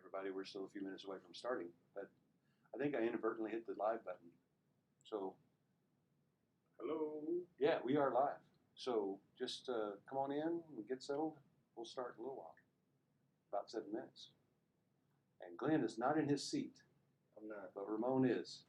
everybody, we're still a few minutes away from starting, but I think I inadvertently hit the live button. So, hello. Yeah, we are live. So just come on in and get settled. We'll start in a little while, about 7 minutes. And Glenn is not in his seat. I'm not. But Ramon is.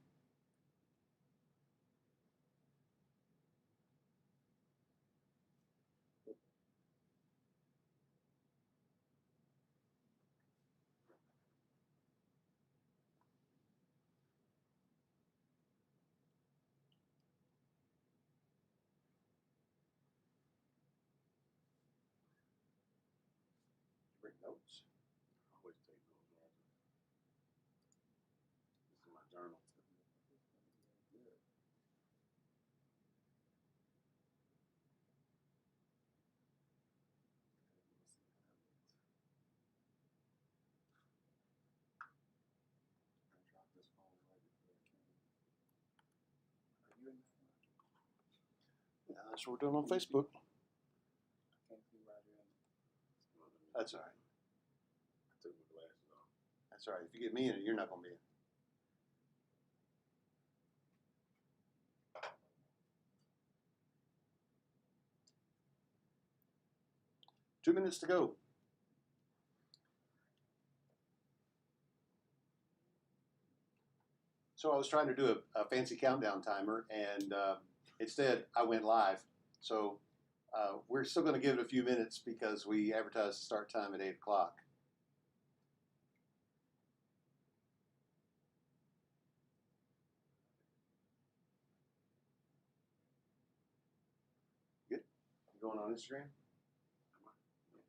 Bring notes. I always take notes, Roger. This is my journal. That's what we're doing on Facebook. I can't see Roger in it. That's all right. I took my glasses off. That's all right. If you get me in it, you're not going to be in. Two minutes to go. So I was trying to do a fancy countdown timer, and instead I went live. So we're still going to give it a few minutes because we advertised the start time at 8 o'clock. Good? You going on Instagram? Am I? No.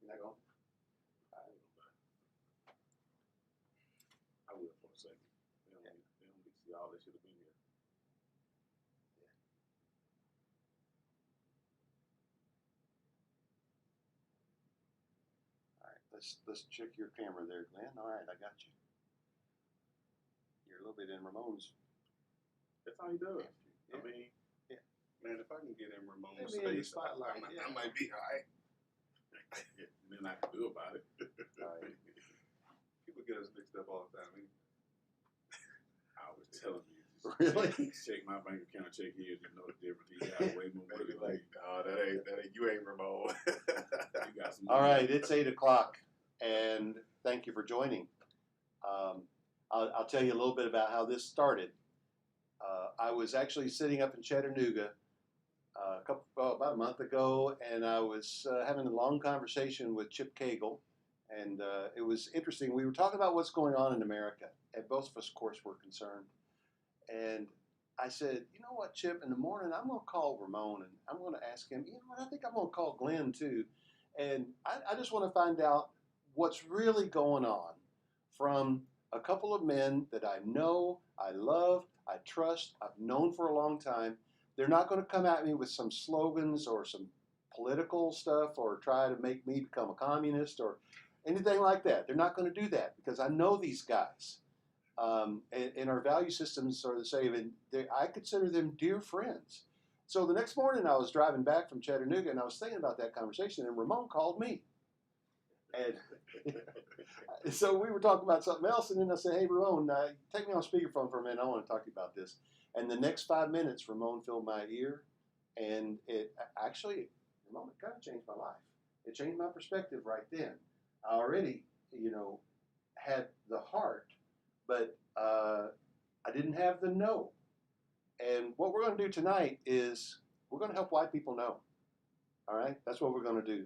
You're not going? I will for a second. They don't get to see all that should have been here. All right, let's check your camera there, Glenn. All right, I got you. You're a little bit in Ramon's. That's how he does. Yeah. I mean, yeah. Man, if I can get in Ramon's Maybe in the space, spotlight, I might be all right. Then I can do about it. All right. People get us mixed up all the time. I was telling you. Really? Check my bank account, check his, you know the difference. He got way more money than me. Oh, that ain't, you ain't Ramon. You got some All money. right, it's 8 o'clock, and thank you for joining. I'll tell you a little bit about how this started. I was actually sitting up in Chattanooga about a month ago, and I was having a long conversation with Chip Cagle, and it was interesting. We were talking about what's going on in America, and both of us, of course, were concerned. And I said, you know what, Chip, in the morning I'm going to call Ramon, and I'm going to ask him, you know what, I think I'm going to call Glenn too. And I just want to find out what's really going on from a couple of men that I know, I love, I trust, I've known for a long time. They're not going to come at me with some slogans or some political stuff or try to make me become a communist or anything like that. They're not going to do that because I know these guys. And our value systems are the same, and I consider them dear friends. So the next morning I was driving back from Chattanooga, and I was thinking about that conversation, and Ramon called me. And so we were talking about something else, and then I said, hey, Ramon, take me on speakerphone for a minute. I want to talk to you about this. And the next 5 minutes, Ramon filled my ear, and it actually, Ramon, it kind of changed my life. It changed my perspective right then. I already, had the heart, but I didn't have the know. And what we're going to do tonight is we're going to help white people know. All right? That's what we're going to do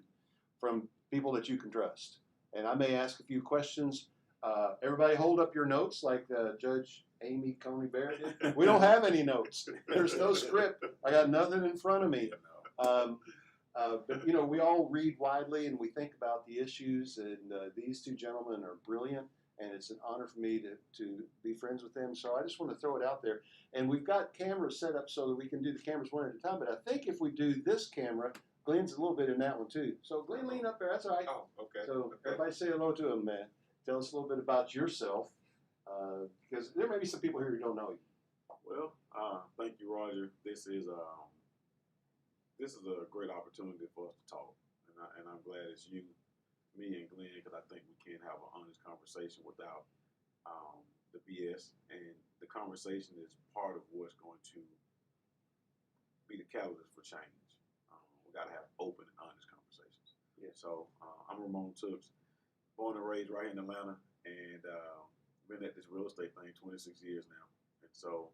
from people that you can trust. And I may ask a few questions. Everybody hold up your notes like Judge Amy Coney Barrett did. We don't have any notes. There's no script. I got nothing in front of me. But, we all read widely and we think about the issues. And these two gentlemen are brilliant. And it's an honor for me to be friends with them. So I just want to throw it out there. And we've got cameras set up so that we can do the cameras one at a time. But I think if we do this camera, Glenn's a little bit in that one too. So Glenn, lean up there. That's all right. Oh, okay. So okay. everybody say hello to him, man. Tell us a little bit about yourself. Because there may be some people here who don't know you. Well, thank you, Roger. This is a great opportunity for us to talk. And I'm glad it's you me and Glenn, because I think we can have an honest conversation without the BS, and the conversation is part of what's going to be the catalyst for change. We got to have open and honest conversations. Yeah. So I'm Ramon Tookes, born and raised right here in Atlanta, and been at this real estate thing 26 years now. And so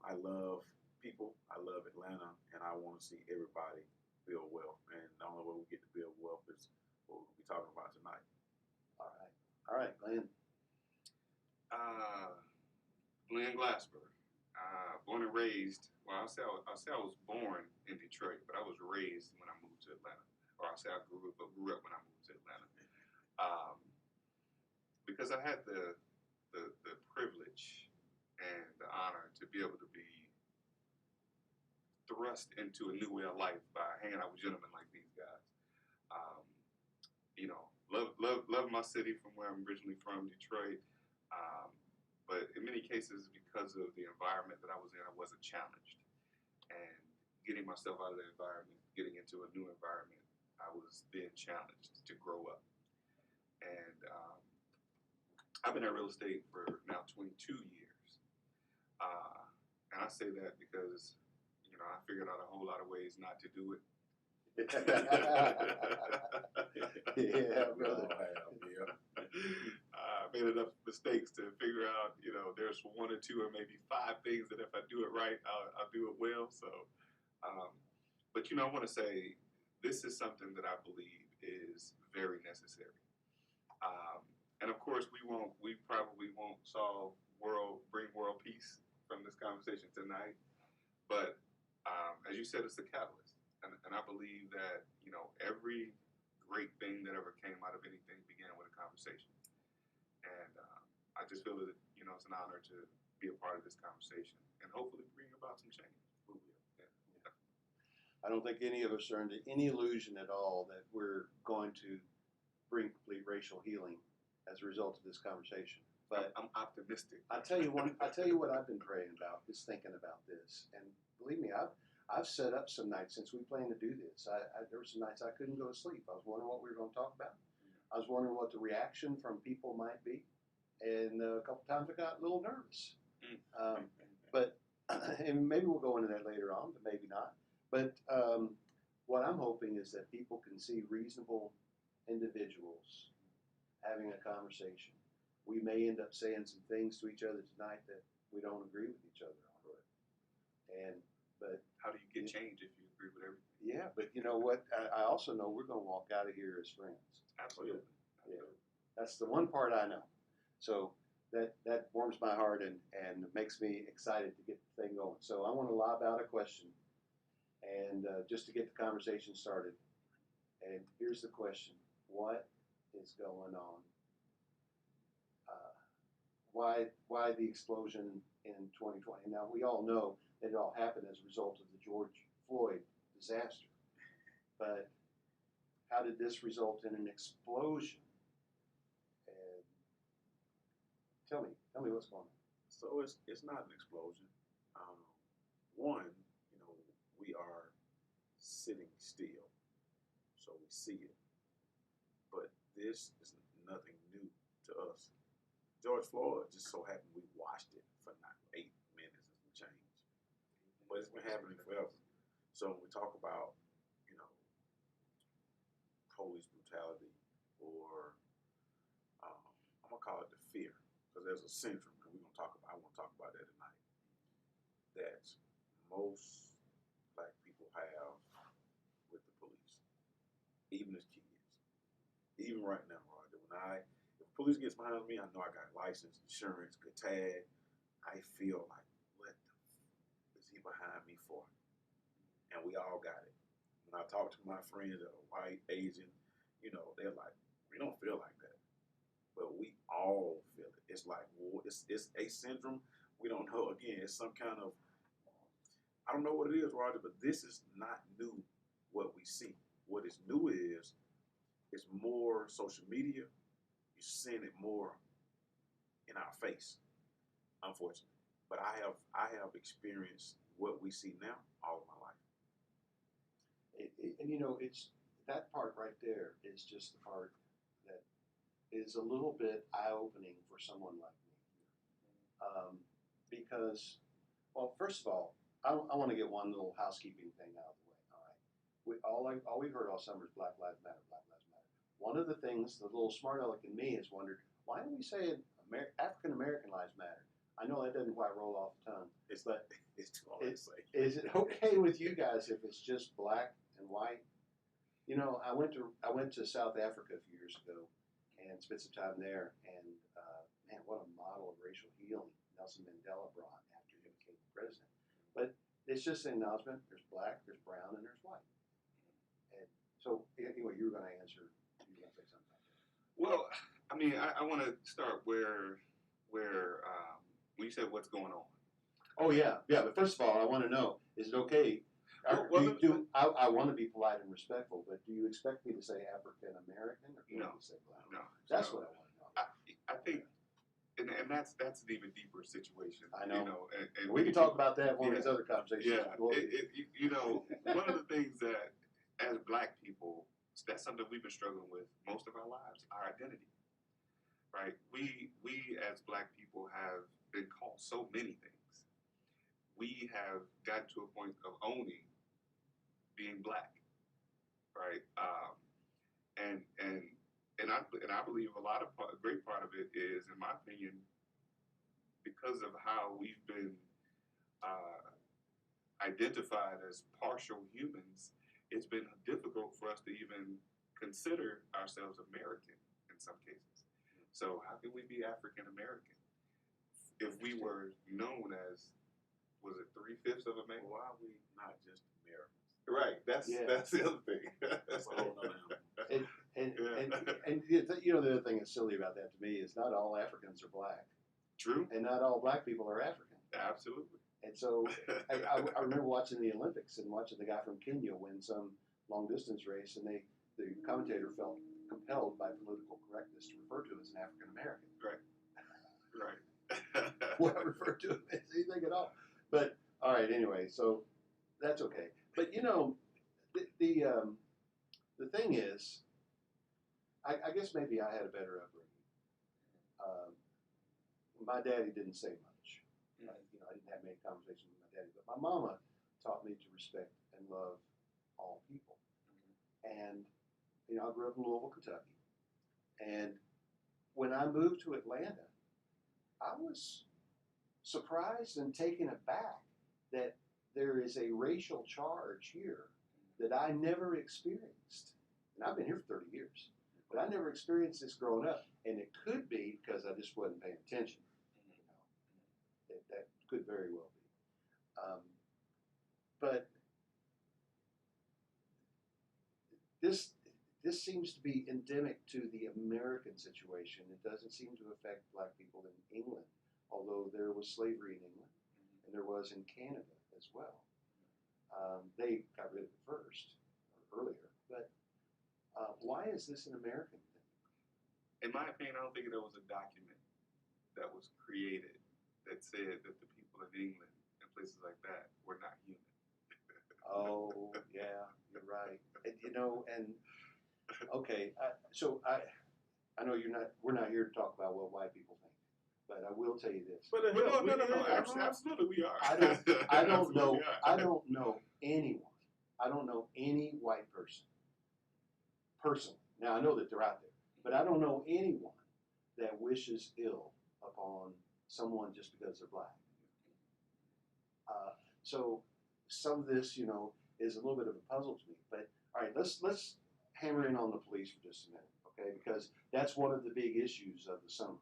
I love people, I love Atlanta, and I want to see everybody build wealth. And the only way we get to build wealth is what we'll be talking about tonight. All right, Glenn. Glen Glasper, born and raised. Well, I'll say I was born in Detroit, but I was raised when I moved to Atlanta. Or I'll say I grew up when I moved to Atlanta. Because I had the privilege and the honor to be able to be thrust into a new way of life by hanging out with gentlemen like these guys. Love my city from where I'm originally from, Detroit. But in many cases, because of the environment that I was in, I wasn't challenged. And getting myself out of that environment, getting into a new environment, I was then challenged to grow up. And I've been in real estate for now 22 years. And I say that because, I figured out a whole lot of ways not to do it. Yeah, brother. Yeah. Made enough mistakes to figure out, there's one or two or maybe five things that if I do it right, I'll do it well. So, but I want to say this is something that I believe is very necessary. And of course, we probably won't bring world peace from this conversation tonight. But as you said, it's a catalyst, and I believe that every great thing that ever came out of anything began with a conversation. And I just feel that it's an honor to be a part of this conversation and hopefully bring about some change. Yeah. I don't think any of us are under any illusion at all that we're going to bring complete racial healing as a result of this conversation. But I'm optimistic. I tell you what I've been praying about is thinking about this. And believe me, I've set up some nights since we planned to do this. There were some nights I couldn't go to sleep. I was wondering what we were going to talk about. I was wondering what the reaction from people might be. And a couple times I got a little nervous. But and maybe we'll go into that later on, but maybe not. But what I'm hoping is that people can see reasonable individuals having a conversation. We may end up saying some things to each other tonight that we don't agree with each other on. But How do you get change if you agree with everything? yeah, but you know what? I also know we're going to walk out of here as friends. Absolutely. Yeah. That's the one part I know. So that warms my heart and makes me excited to get the thing going. So I want to lob out a question, and just to get the conversation started. And here's the question: what is going on? Why the explosion in 2020? Now we all know that it all happened as a result of the George Floyd disaster, but how did this result in an explosion? And tell me what's going on. So it's not an explosion. One, we are sitting still, so we see it. But this is nothing new to us. George Floyd just so happened we watched it for 8 minutes and some change, but it's been happening forever. So when we talk about police brutality, or I'm gonna call it the fear, because there's a syndrome, and I want to talk about that tonight, that most black people have with the police, even as kids. Even right now, Roger, if police gets behind me, I know I got license, insurance, good tag. I feel like, what the is he behind me for? And we all got it. When I talk to my friends that are white, Asian, they're like, we don't feel like that. But we all feel it. It's like, it's a syndrome. We don't know. Again, it's some kind of, I don't know what it is, Roger, but this is not new, what we see. What is new is, it's more social media. You're seeing it more in our face, unfortunately. But I have experienced what we see now all of my life. And it's that part right there is just the part that is a little bit eye-opening for someone like me. Because, well, first of all, I want to get one little housekeeping thing out of the way. All right, all we've heard all summer is Black Lives Matter, Black Lives Matter. One of the things, the little smart aleck in me has wondered, why don't we say African American lives matter? I know that doesn't quite roll off the tongue, but is it okay with you guys if it's just black and white? You know, I went to South Africa a few years ago and spent some time there, and man, what a model of racial healing Nelson Mandela brought after he became president. But it's just an acknowledgement. There's black, there's brown, and there's white. And so, anyway, you were going to answer. You were going to say something about that. Well, I mean, I want to start where you said what's going on. Oh yeah. But first of all, I want to know: is it okay? I want to be polite and respectful, but do you expect me to say African American or do you want to say black? No. That's what I want to know. I think, and that's an even deeper situation. I know. You know, and We can talk about that in one of these other conversations. Yeah. You know, one of the things that, as Black people, that's something we've been struggling with most of our lives: our identity. Right? We as Black people have been called so many things. We have gotten to a point of owning being Black, right? And I believe a great part of it is, in my opinion, because of how we've been identified as partial humans. It's been difficult for us to even consider ourselves American in some cases. So how can we be African American if we were known as, was it 3/5 of America? Why are we not just Americans? Right. That's the other thing. That's a whole other animal. And you know, the other thing that's silly about that to me is not all Africans are black. True. And not all black people are African. Absolutely. And so I remember watching the Olympics and watching the guy from Kenya win some long distance race, and the commentator felt compelled by political correctness to refer to him as an African American. Right. Well, I refer to him as anything at all. But all right, anyway, so that's okay. But you know, the thing is, I guess maybe I had a better upbringing. My daddy didn't say much. You know, I didn't have many conversations with my daddy, but my mama taught me to respect and love all people. And you know, I grew up in Louisville, Kentucky, and when I moved to Atlanta, I was surprised and taken aback that there is a racial charge here that I never experienced. And I've been here for 30 years, but I never experienced this growing up. And it could be because I just wasn't paying attention. You know, that could very well be. But this seems to be endemic to the American situation. It doesn't seem to affect Black people in England, although there was slavery in England, and there was in Canada as well. They got rid of it first, or earlier. But why is this an American thing? In my opinion, I don't think there was a document that was created that said that the people in England and places like that were not human. Oh, yeah, you're right. And, you know, and okay, so I know we're not here to talk about what white people think, but I will tell you this. But no, absolutely we are. I don't know. I don't know anyone. I don't know any white person personally. Now I know that they're out there, but I don't know anyone that wishes ill upon someone just because they're Black. So some of this, you know, is a little bit of a puzzle to me. But all right, let's hammer in on the police for just a minute, okay? Because that's one of the big issues of the summer.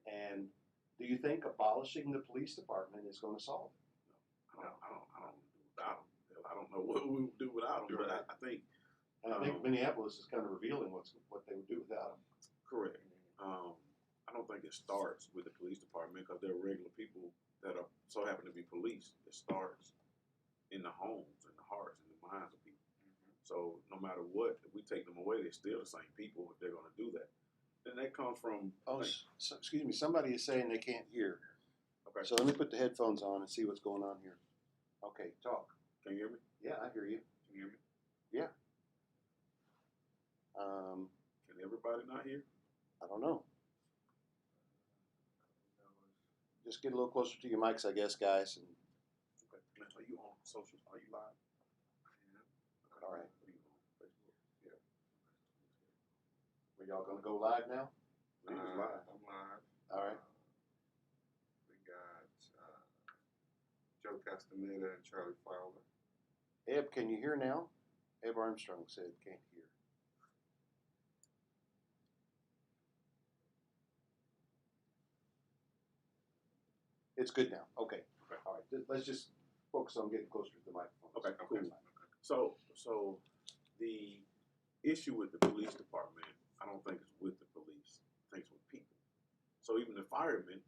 And do you think abolishing the police department is going to solve it? No, I don't do without them. I don't know what we would do without them. But I think. And I think Minneapolis is kind of revealing what they would do without them. Correct. I don't think it starts with the police department because they're regular people that are so happen to be police. It starts in the homes, in the hearts, in the minds of people. So no matter what, if we take them away, they're still the same people if they're going to do that. And that comes from. Oh, excuse me. Somebody is saying they can't hear. Okay. So let me put the headphones on and see what's going on here. Okay, talk. Can you hear me? Yeah, I hear you. Can you hear me? Yeah. Anybody not here? I don't know. Just get a little closer to your mics, I guess, guys. And Okay. Man, are you on social? Are you live? Okay. All right. Are you on Facebook? Yeah. are y'all gonna go live now? We was live. I'm live. All right. We got Joe Castaneda and Charlie Fowler. Eb, can you hear now? Eb Armstrong said can't hear. It's good now. Okay. Okay. All right. Let's just focus on getting closer to the microphone. Okay, cool. That's fine. So the issue with the police department, I don't think it's with the police. I think it's with people. So even the firemen,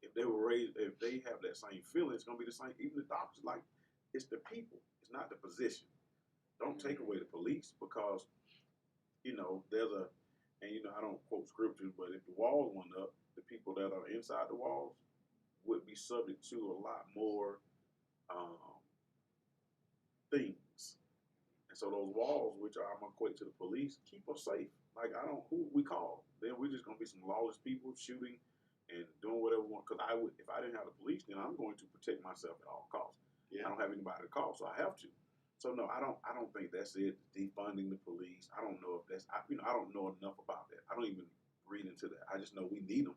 if they were raised, if they have that same feeling, it's gonna be the same. Even the doctors, like, it's the people. It's not the position. Don't take away the police because, there's a, and I don't quote scriptures, but if the walls went up, the people that are inside the walls would be subject to a lot more things. And so those walls, which I'm gonna equate to the police, keep us safe. Like, who we call? Then we're just gonna be some lawless people shooting and doing whatever we want. Because if I didn't have the police, then I'm going to protect myself at all costs. Yeah. I don't have anybody to call, so I have to. So no, I don't think that's it. Defunding the police. I don't know if that's. I don't know enough about that. I don't even read into that. I just know we need them,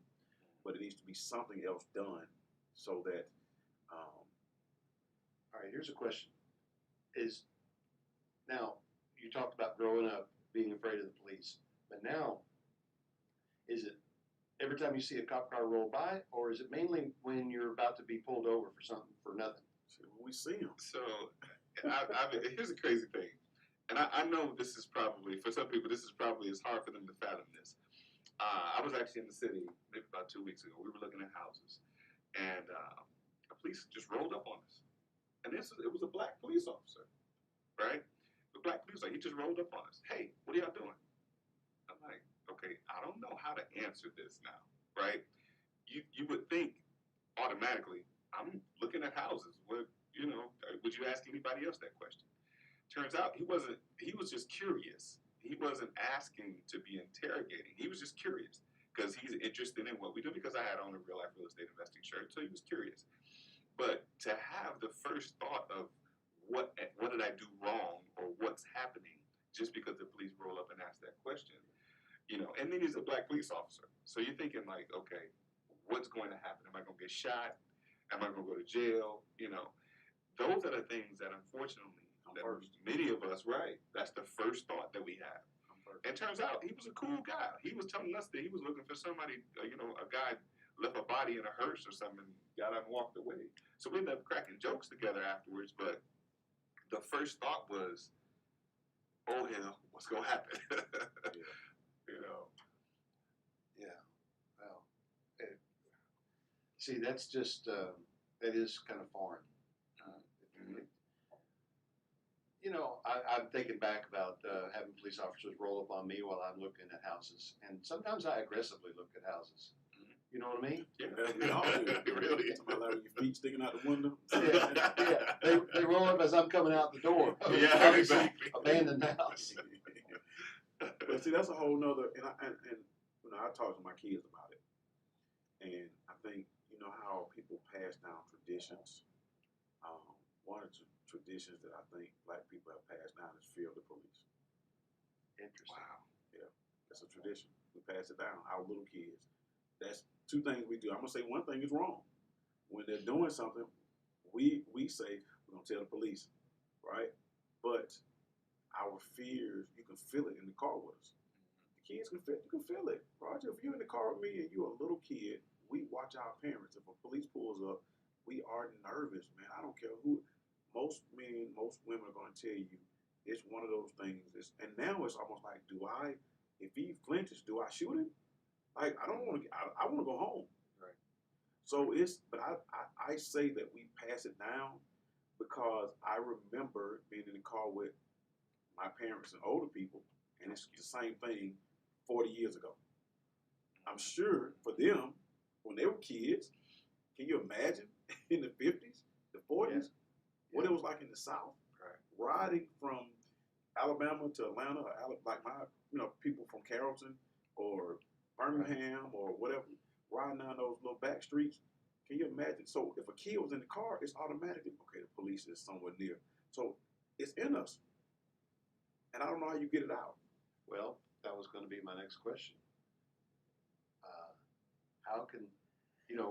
but it needs to be something else done so that. All right, here's a question. Now, you talked about growing up being afraid of the police, but now, is it every time you see a cop car roll by, or is it mainly when you're about to be pulled over for something for nothing? When we see them. So, here's a crazy thing, and I know this is probably, for some people, this is probably as hard for them to fathom this. I was actually in the city maybe about 2 weeks ago. We were looking at houses, and the police just rolled up on us. And it was a black police officer, right? The black police officer, he just rolled up on us. Hey, what are y'all doing? I'm like, okay, I don't know how to answer this now, right? You would think automatically, I'm looking at houses. Would you ask anybody else that question? Turns out he was just curious. He wasn't asking to be interrogating. He was just curious because he's interested in what we do, because I had on a real life real estate investing shirt, so he was curious. But to have the first thought of what did I do wrong or what's happening just because the police roll up and ask that question, and then he's a black police officer. So you're thinking like, okay, what's going to happen? Am I going to get shot? Am I going to go to jail? Those are the things that unfortunately many of us, right, that's the first thought that we have. And turns out he was a cool guy. He was telling us that he was looking for somebody, a guy left a body in a hearse or something, got up and walked away. So we ended up cracking jokes together afterwards, but the first thought was, oh hell, what's going to happen? Yeah. Well, see, that's just, that is kind of foreign. I'm thinking back about having police officers roll up on me while I'm looking at houses. And sometimes I aggressively look at houses. You know what I mean? Yeah, we all do. Really? Somebody like with your feet sticking out the window. Yeah. They roll up as I'm coming out the door. Yeah, Obviously, exactly. abandoned house. But see, that's a whole nother. And I talk to my kids about it, and I think how people pass down traditions. One of the traditions that I think black people have passed down is fear of the police. Interesting. Wow. Yeah, that's a tradition. We pass it down. Our little kids. That's two things we do. I'm gonna say one thing is wrong. When they're doing something, we say we're gonna tell the police, right? But our fears, you can feel it in the car with us. The kids can feel it. You can feel it, Roger. If you're in the car with me and you're a little kid, we watch our parents. If a police pulls up, we are nervous, man. I don't care who. Most men, most women are gonna tell you it's one of those things. And now it's almost like, if he flinches, do I shoot him? Like, I don't want to. I want to go home. Right. So but I say that we pass it down because I remember being in the car with my parents and older people, and it's the same thing 40 years ago. I'm sure for them, when they were kids, can you imagine in the 50s, the 40s, what it was like in the South? Right. Riding from Alabama to Atlanta, like my people from Carrollton or Birmingham or whatever, riding down those little back streets. Can you imagine? So if a kid was in the car, it's automatically, okay, the police is somewhere near. So it's in us. And I don't know how you get it out. Well, that was going to be my next question. How can,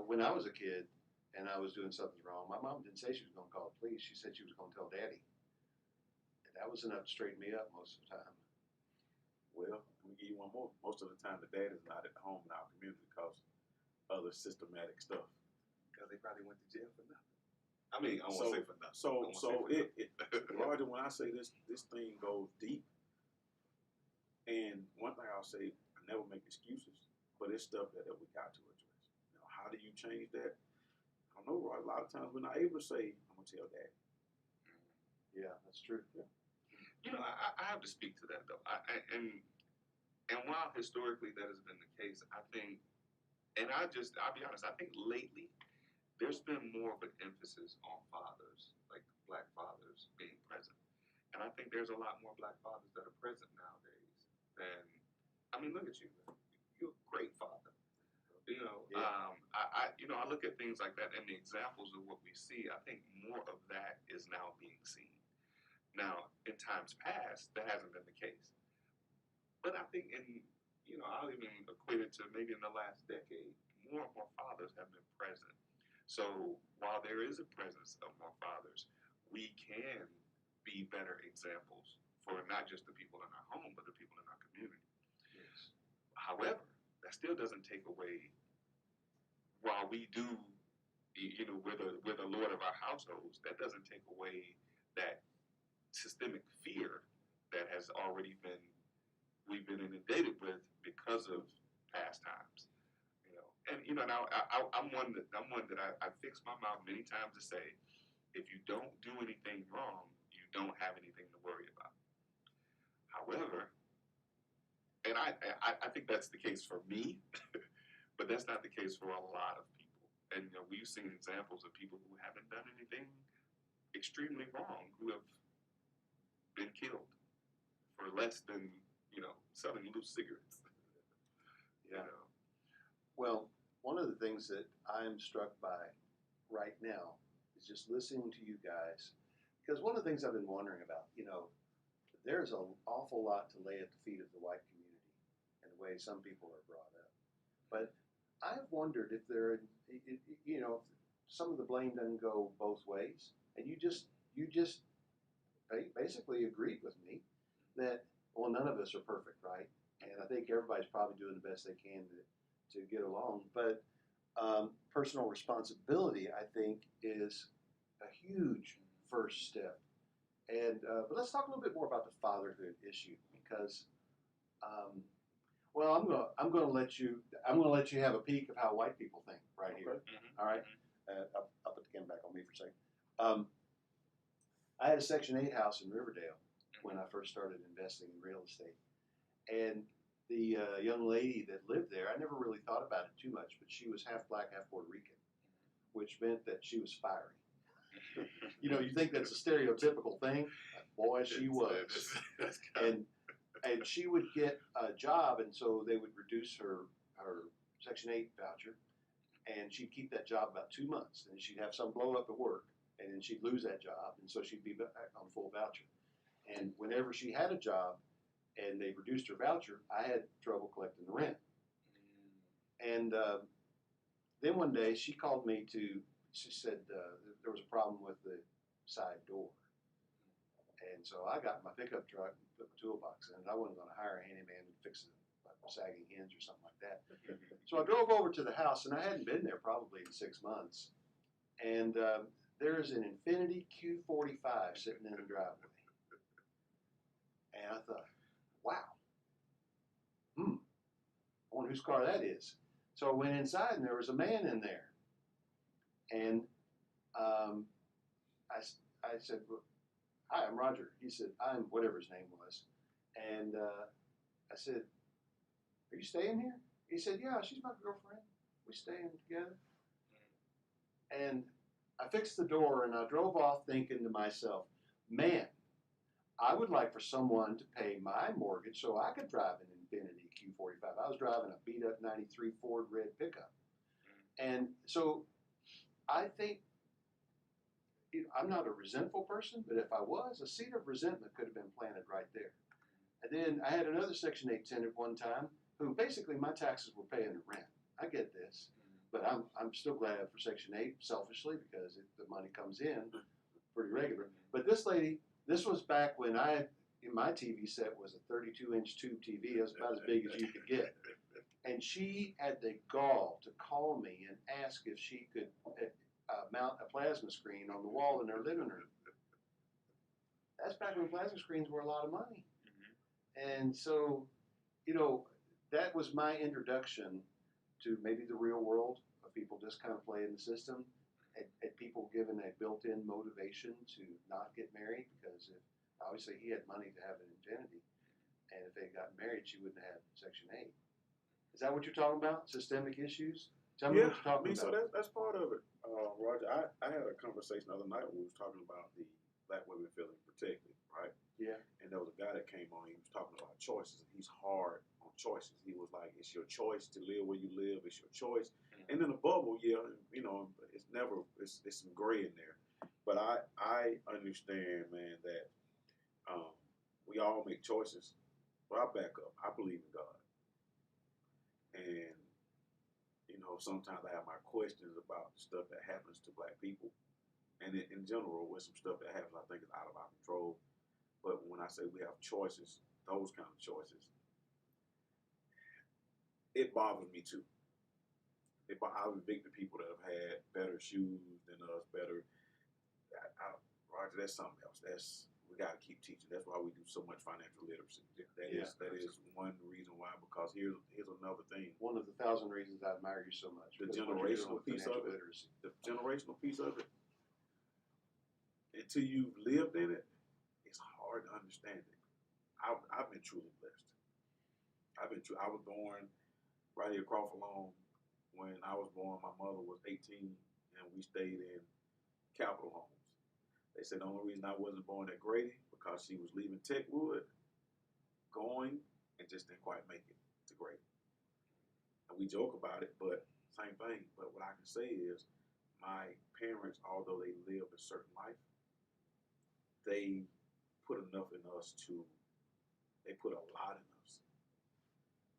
when I was a kid and I was doing something wrong, my mom didn't say she was going to call the police. She said she was going to tell Daddy. And that was enough to straighten me up most of the time. Well, let me give you one more. Most of the time, the dad is not at home in our community because other systematic stuff. Because they probably went to jail for nothing. I mean, I won't say for nothing. Roger, when I say this thing goes deep, and one thing I'll say, I never make excuses, but it's stuff that we got to address. Now, how do you change that? I don't know, Roger. A lot of times we're not able to say, I'm going to tell Dad. Yeah, that's true. Yeah. I have to speak to that, though. And while historically that has been the case, I think, and I'll be honest, I think lately there's been more of an emphasis on fathers, like black fathers being present. And I think there's a lot more black fathers that are present nowadays than, I mean, look at you. You're a great father. Yeah. I look at things like that and the examples of what we see, I think more of that is now being seen. Now, in times past, that hasn't been the case. But I think I'll even equate it to maybe in the last decade, more and more fathers have been present. So while there is a presence of more fathers, we can be better examples for not just the people in our home, but the people in our community. Yes. However, that still doesn't take away, while we do, we're the Lord of our households, that doesn't take away that systemic fear that has already we've been inundated with because of past times. Now I'm one that I fix my mouth many times to say, if you don't do anything wrong, you don't have anything to worry about. However, and I think that's the case for me, but that's not the case for a lot of people. And we've seen examples of people who haven't done anything extremely wrong, who have been killed for less than selling loose cigarettes. Yeah. Well, one of the things that I'm struck by right now is just listening to you guys, because one of the things I've been wondering about, there's an awful lot to lay at the feet of the white community and the way some people are brought up. But I've wondered if if some of the blame doesn't go both ways, and you just basically agreed with me that, well, none of us are perfect, right? And I think everybody's probably doing the best they can to get along. But personal responsibility, I think, is a huge first step. And but let's talk a little bit more about the fatherhood issue, because, well, I'm going to let you have a peek of how white people think right here. Mm-hmm. All right, I'll put the camera back on me for a second. I had a Section 8 house in Riverdale when I first started investing in real estate. And the young lady that lived there, I never really thought about it too much, but she was half black, half Puerto Rican, which meant that she was fiery. You think that's a stereotypical thing? Boy, she was. And she would get a job, and so they would reduce her Section 8 voucher, and she'd keep that job about 2 months. And she'd have some blow up at work, and then she'd lose that job, and so she'd be back on full voucher. And whenever she had a job and they reduced her voucher, I had trouble collecting the rent. And then one day she called me she said there was a problem with the side door. And so I got in my pickup truck and put my toolbox in it. I wasn't going to hire a handyman to fix the sagging hinge or something like that. So I drove over to the house, and I hadn't been there probably in 6 months. And there's an Infiniti Q45 sitting in the driveway. And I thought, wow. I wonder whose car that is. So I went inside, and there was a man in there. And I said, well, hi, I'm Roger. He said, I'm whatever his name was. And I said, are you staying here? He said, yeah, she's my girlfriend. We staying together. And I fixed the door, and I drove off thinking to myself, man, I would like for someone to pay my mortgage so I could drive an Infiniti 245. I was driving a beat up 93 Ford red pickup. And so I think, I'm not a resentful person, but if I was, a seed of resentment could have been planted right there. And then I had another Section 8 tenant one time who basically my taxes were paying the rent. I get this, but I'm still glad for Section 8 selfishly because the money comes in pretty regular. But this lady, this was back when my TV set was a 32-inch tube TV. It was about as big as you could get. And she had the gall to call me and ask if she could mount a plasma screen on the wall in their living room. That's back when plasma screens were a lot of money. And so, that was my introduction to maybe the real world of people just kind of playing the system, and people given a built-in motivation to not get married because obviously he had money to have an infinity, and if they got married, she wouldn't have Section 8. Is that what you're talking about? Systemic issues? Tell me what you're talking about. So that's part of it, Roger. I had a conversation the other night when we was talking about the black women feeling protected, right? Yeah. And there was a guy that came on. He was talking about choices, and he's hard on choices. He was like, "It's your choice to live where you live. It's your choice." And in a bubble, it's some gray in there. But I understand, man, that we all make choices. But I back up. I believe in God, and sometimes I have my questions about the stuff that happens to black people, and in general, with some stuff that happens, I think is out of our control. But when I say we have choices, those kind of choices, it bothers me too. I would think the people that have had better shoes than us, Roger, that's something else. We got to keep teaching. That's why we do so much financial literacy. That is one reason why. Because here's another thing. One of the 1,000 reasons I admire you so much. The generational piece of it. Literacy. The generational piece of it. Until you've lived in it, it's hard to understand it. I've been truly blessed. I was born right here across the lawn. When I was born, my mother was 18, and we stayed in Capitol Homes. They said the only reason I wasn't born at Grady because she was leaving Techwood, going, and just didn't quite make it to Grady. And we joke about it, but same thing. But what I can say is my parents, although they lived a certain life, they put enough in us they put a lot in us.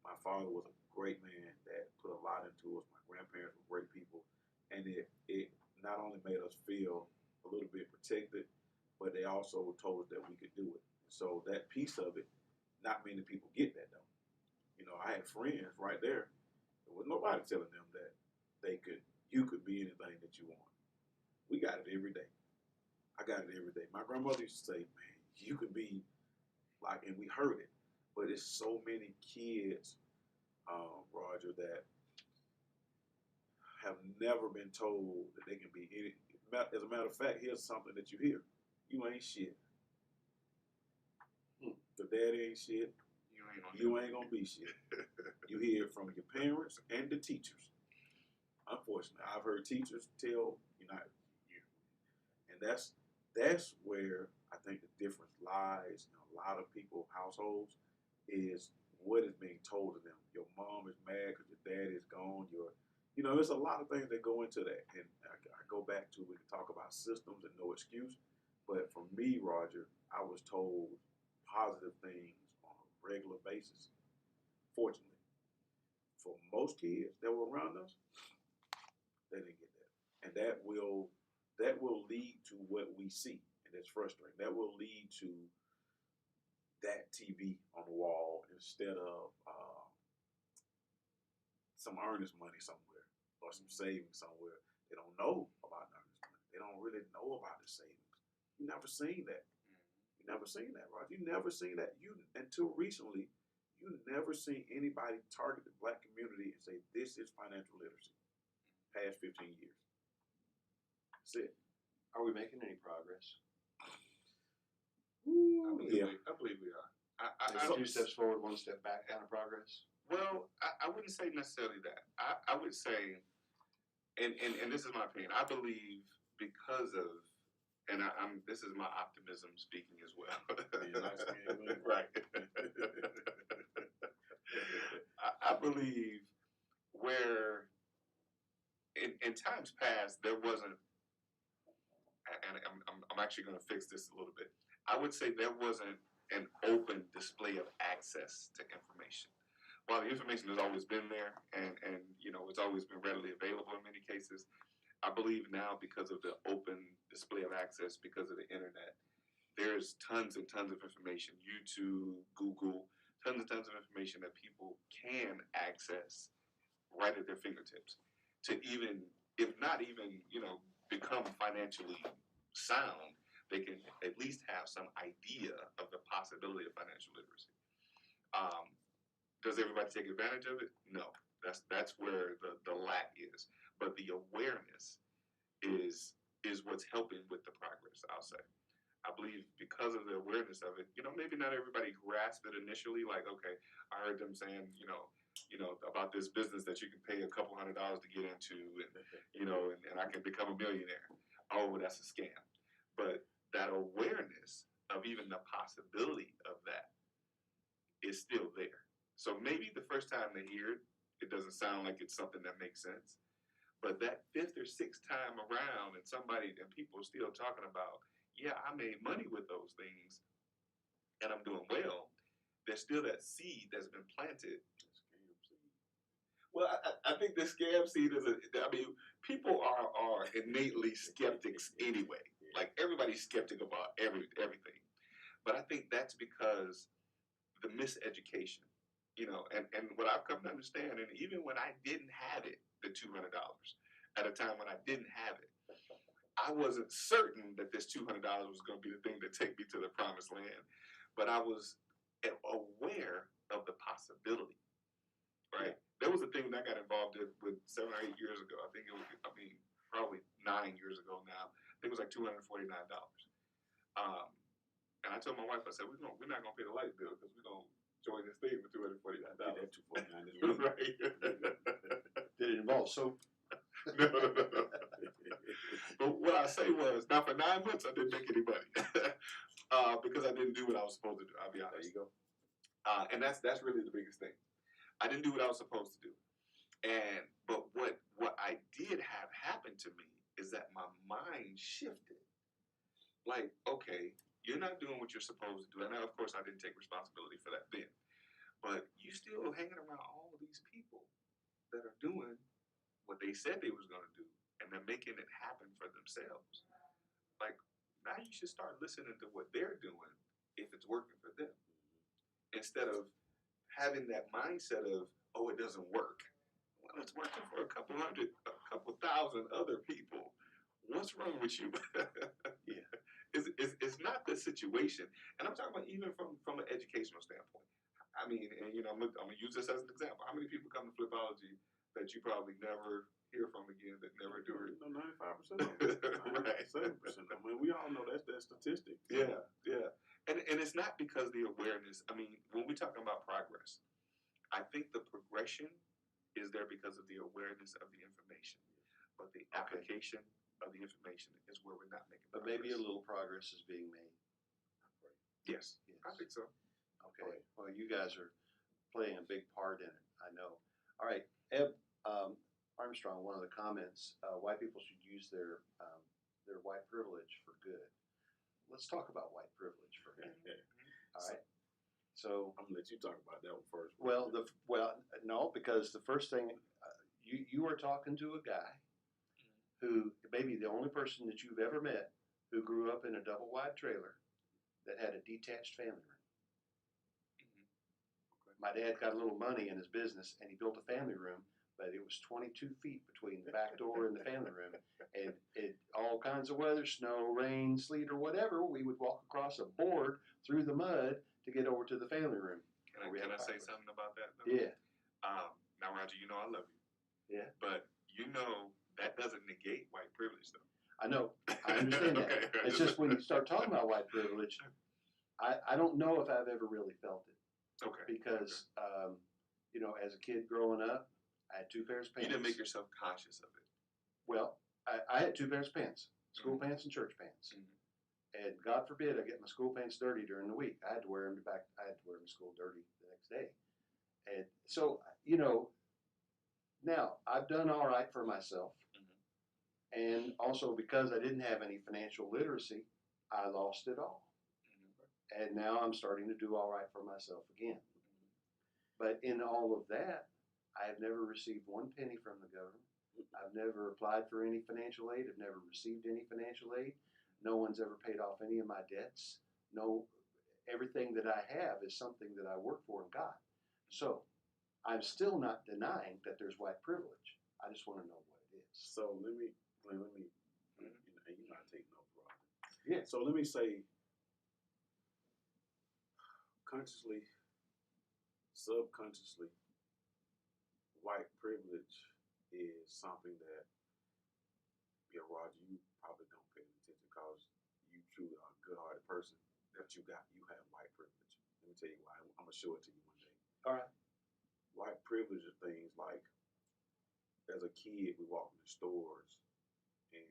My father was a great man that put a lot into us. My grandparents were great people. And it not only made us feel a little bit protected, but they also told us that we could do it. So that piece of it, not many people get that though. I had friends right there. There was nobody telling them that you could be anything that you want. We got it every day. I got it every day. My grandmother used to say, man, you could be like, and we heard it, but it's so many kids, Roger, that have never been told that they can be any. As a matter of fact, here's something that you hear. You ain't shit. Your daddy ain't shit. You ain't gonna be shit. You hear it from your parents and the teachers. Unfortunately, I've heard teachers tell and that's where I think the difference lies in a lot of people's households is what is being told to them. Your mom is mad because your dad is gone. There's a lot of things that go into that. And I go back to, we can talk about systems and no excuse. But for me, Roger, I was told positive things on a regular basis. Fortunately, for most kids that were around us, they didn't get that. And that will lead to what we see. And it's frustrating. That will lead to that TV on the wall instead of some earnest money somewhere or some savings somewhere. They don't know about earnest money. They don't really know about the savings. You never seen that. You never seen that, right? You never seen that. Until recently, you never seen anybody target the black community and say, this is financial literacy. Past 15 years. That's it. Are we making any progress? I believe we are. Maybe 2 steps forward, 1 step back kind of progress? Well, I wouldn't say necessarily that. I would say, and this is my opinion, I believe because of, and this is my optimism speaking as well. Yeah, nice, right. believe where in times past there wasn't, and I'm actually going to fix this a little bit. I would say there wasn't an open display of access to information. While the information has always been there, and it's always been readily available in many cases, I believe now because of the open display of access, because of the internet, there's tons and tons of information. YouTube, Google, tons and tons of information that people can access right at their fingertips to even, if not even, become financially sound, they can at least have some idea of the possibility of financial literacy. Does everybody take advantage of it? No. That's where the lack is. But the awareness is what's helping with the progress, I'll say. I believe because of the awareness of it, maybe not everybody grasped it initially. Like, okay, I heard them saying, about this business that you can pay a couple $100 to get into, and I can become a millionaire. Oh, that's a scam. But that awareness of even the possibility of that is still there. So maybe the first time they hear it, it doesn't sound like it's something that makes sense. But that fifth or sixth time around, and people are still talking about, yeah, I made money with those things, and I'm doing well. There's still that seed that's been planted. Well, I think the scam seed is people are innately skeptics anyway. Like, everybody's skeptic about everything. But I think that's because the miseducation, and what I've come to understand, and even when I didn't have it, the $200, at a time when I didn't have it, I wasn't certain that this $200 was going to be the thing to take me to the promised land, but I was aware of the possibility, right? There was a thing that I got involved with 7 or 8 years ago. I think it was, probably 9 years ago now. I think it was like $249. And I told my wife, I said, we're not going to pay the light bill because we're going to join this thing for $249. Right. Did it involve soap? No. But what I say was, now for 9 months I didn't make any money because I didn't do what I was supposed to do. I'll be honest. There you go. And that's really the biggest thing. I didn't do what I was supposed to do. But what I did have happen to me is that my mind shifted. Like, okay, you're not doing what you're supposed to do. And now, of course, I didn't take responsibility for that then. But you still hanging around all of these people that are doing what they said they was going to do, and they're making it happen for themselves. Like, now you should start listening to what they're doing if it's working for them, instead of having that mindset of, oh, it doesn't work. Well, it's working for a couple thousand other people. What's wrong with you? Yeah. It's not the situation. And I'm talking about even from an educational standpoint. I mean, and I'm gonna use this as an example. How many people come to Flipology that you probably never hear from again, that never do it? 95% of them. Right. 7% of them. We all know that's that statistic. Yeah. And it's not because the awareness. I mean, when we're talking about progress, I think the progression is there because of the awareness of the information. But the application of the information is where we're not making progress. But maybe a little progress is being made. Yes. I think so. Okay. Well, you guys are playing a big part in it, I know. All right. Eb Armstrong, one of the comments, white people should use their white privilege for good. Let's talk about white privilege for a minute. All right. So I'm gonna let you talk about that one first. Well, no, because the first thing, you are talking to a guy who may be the only person that you've ever met who grew up in a double wide trailer that had a detached family room. My dad got a little money in his business, and he built a family room, but it was 22 feet between the back door and the family room. And all kinds of weather, snow, rain, sleet, or whatever, we would walk across a board through the mud to get over to the family room. Can I say something about that, though? Yeah. Now, Roger, I love you. Yeah. But that doesn't negate white privilege, though. I know. I understand that. Okay. It's just when you start talking about white privilege, I don't know if I've ever really felt it. Okay. Because, as a kid growing up, I had 2 pairs of pants. You didn't make yourself conscious of it. Well, I had 2 pairs of pants, school pants and church pants. Mm-hmm. And God forbid I get my school pants dirty during the week. I had to wear them to school dirty the next day. And so, now I've done all right for myself. And also because I didn't have any financial literacy, I lost it all. And now I'm starting to do all right for myself again. But in all of that, I have never received one penny from the government. I've never applied for any financial aid. I've never received any financial aid. No one's ever paid off any of my debts. No, everything that I have is something that I work for and got. So I'm still not denying that there's white privilege. I just want to know what it is. So let me, and you're not taking no problem. Yeah. So let me say, consciously, subconsciously, white privilege is something that, yeah, Roger, you probably don't pay attention because you truly are a good-hearted person. That you have white privilege. Let me tell you why. I'm gonna show it to you one day. All right. White privilege are things like, as a kid, we walk in the stores, and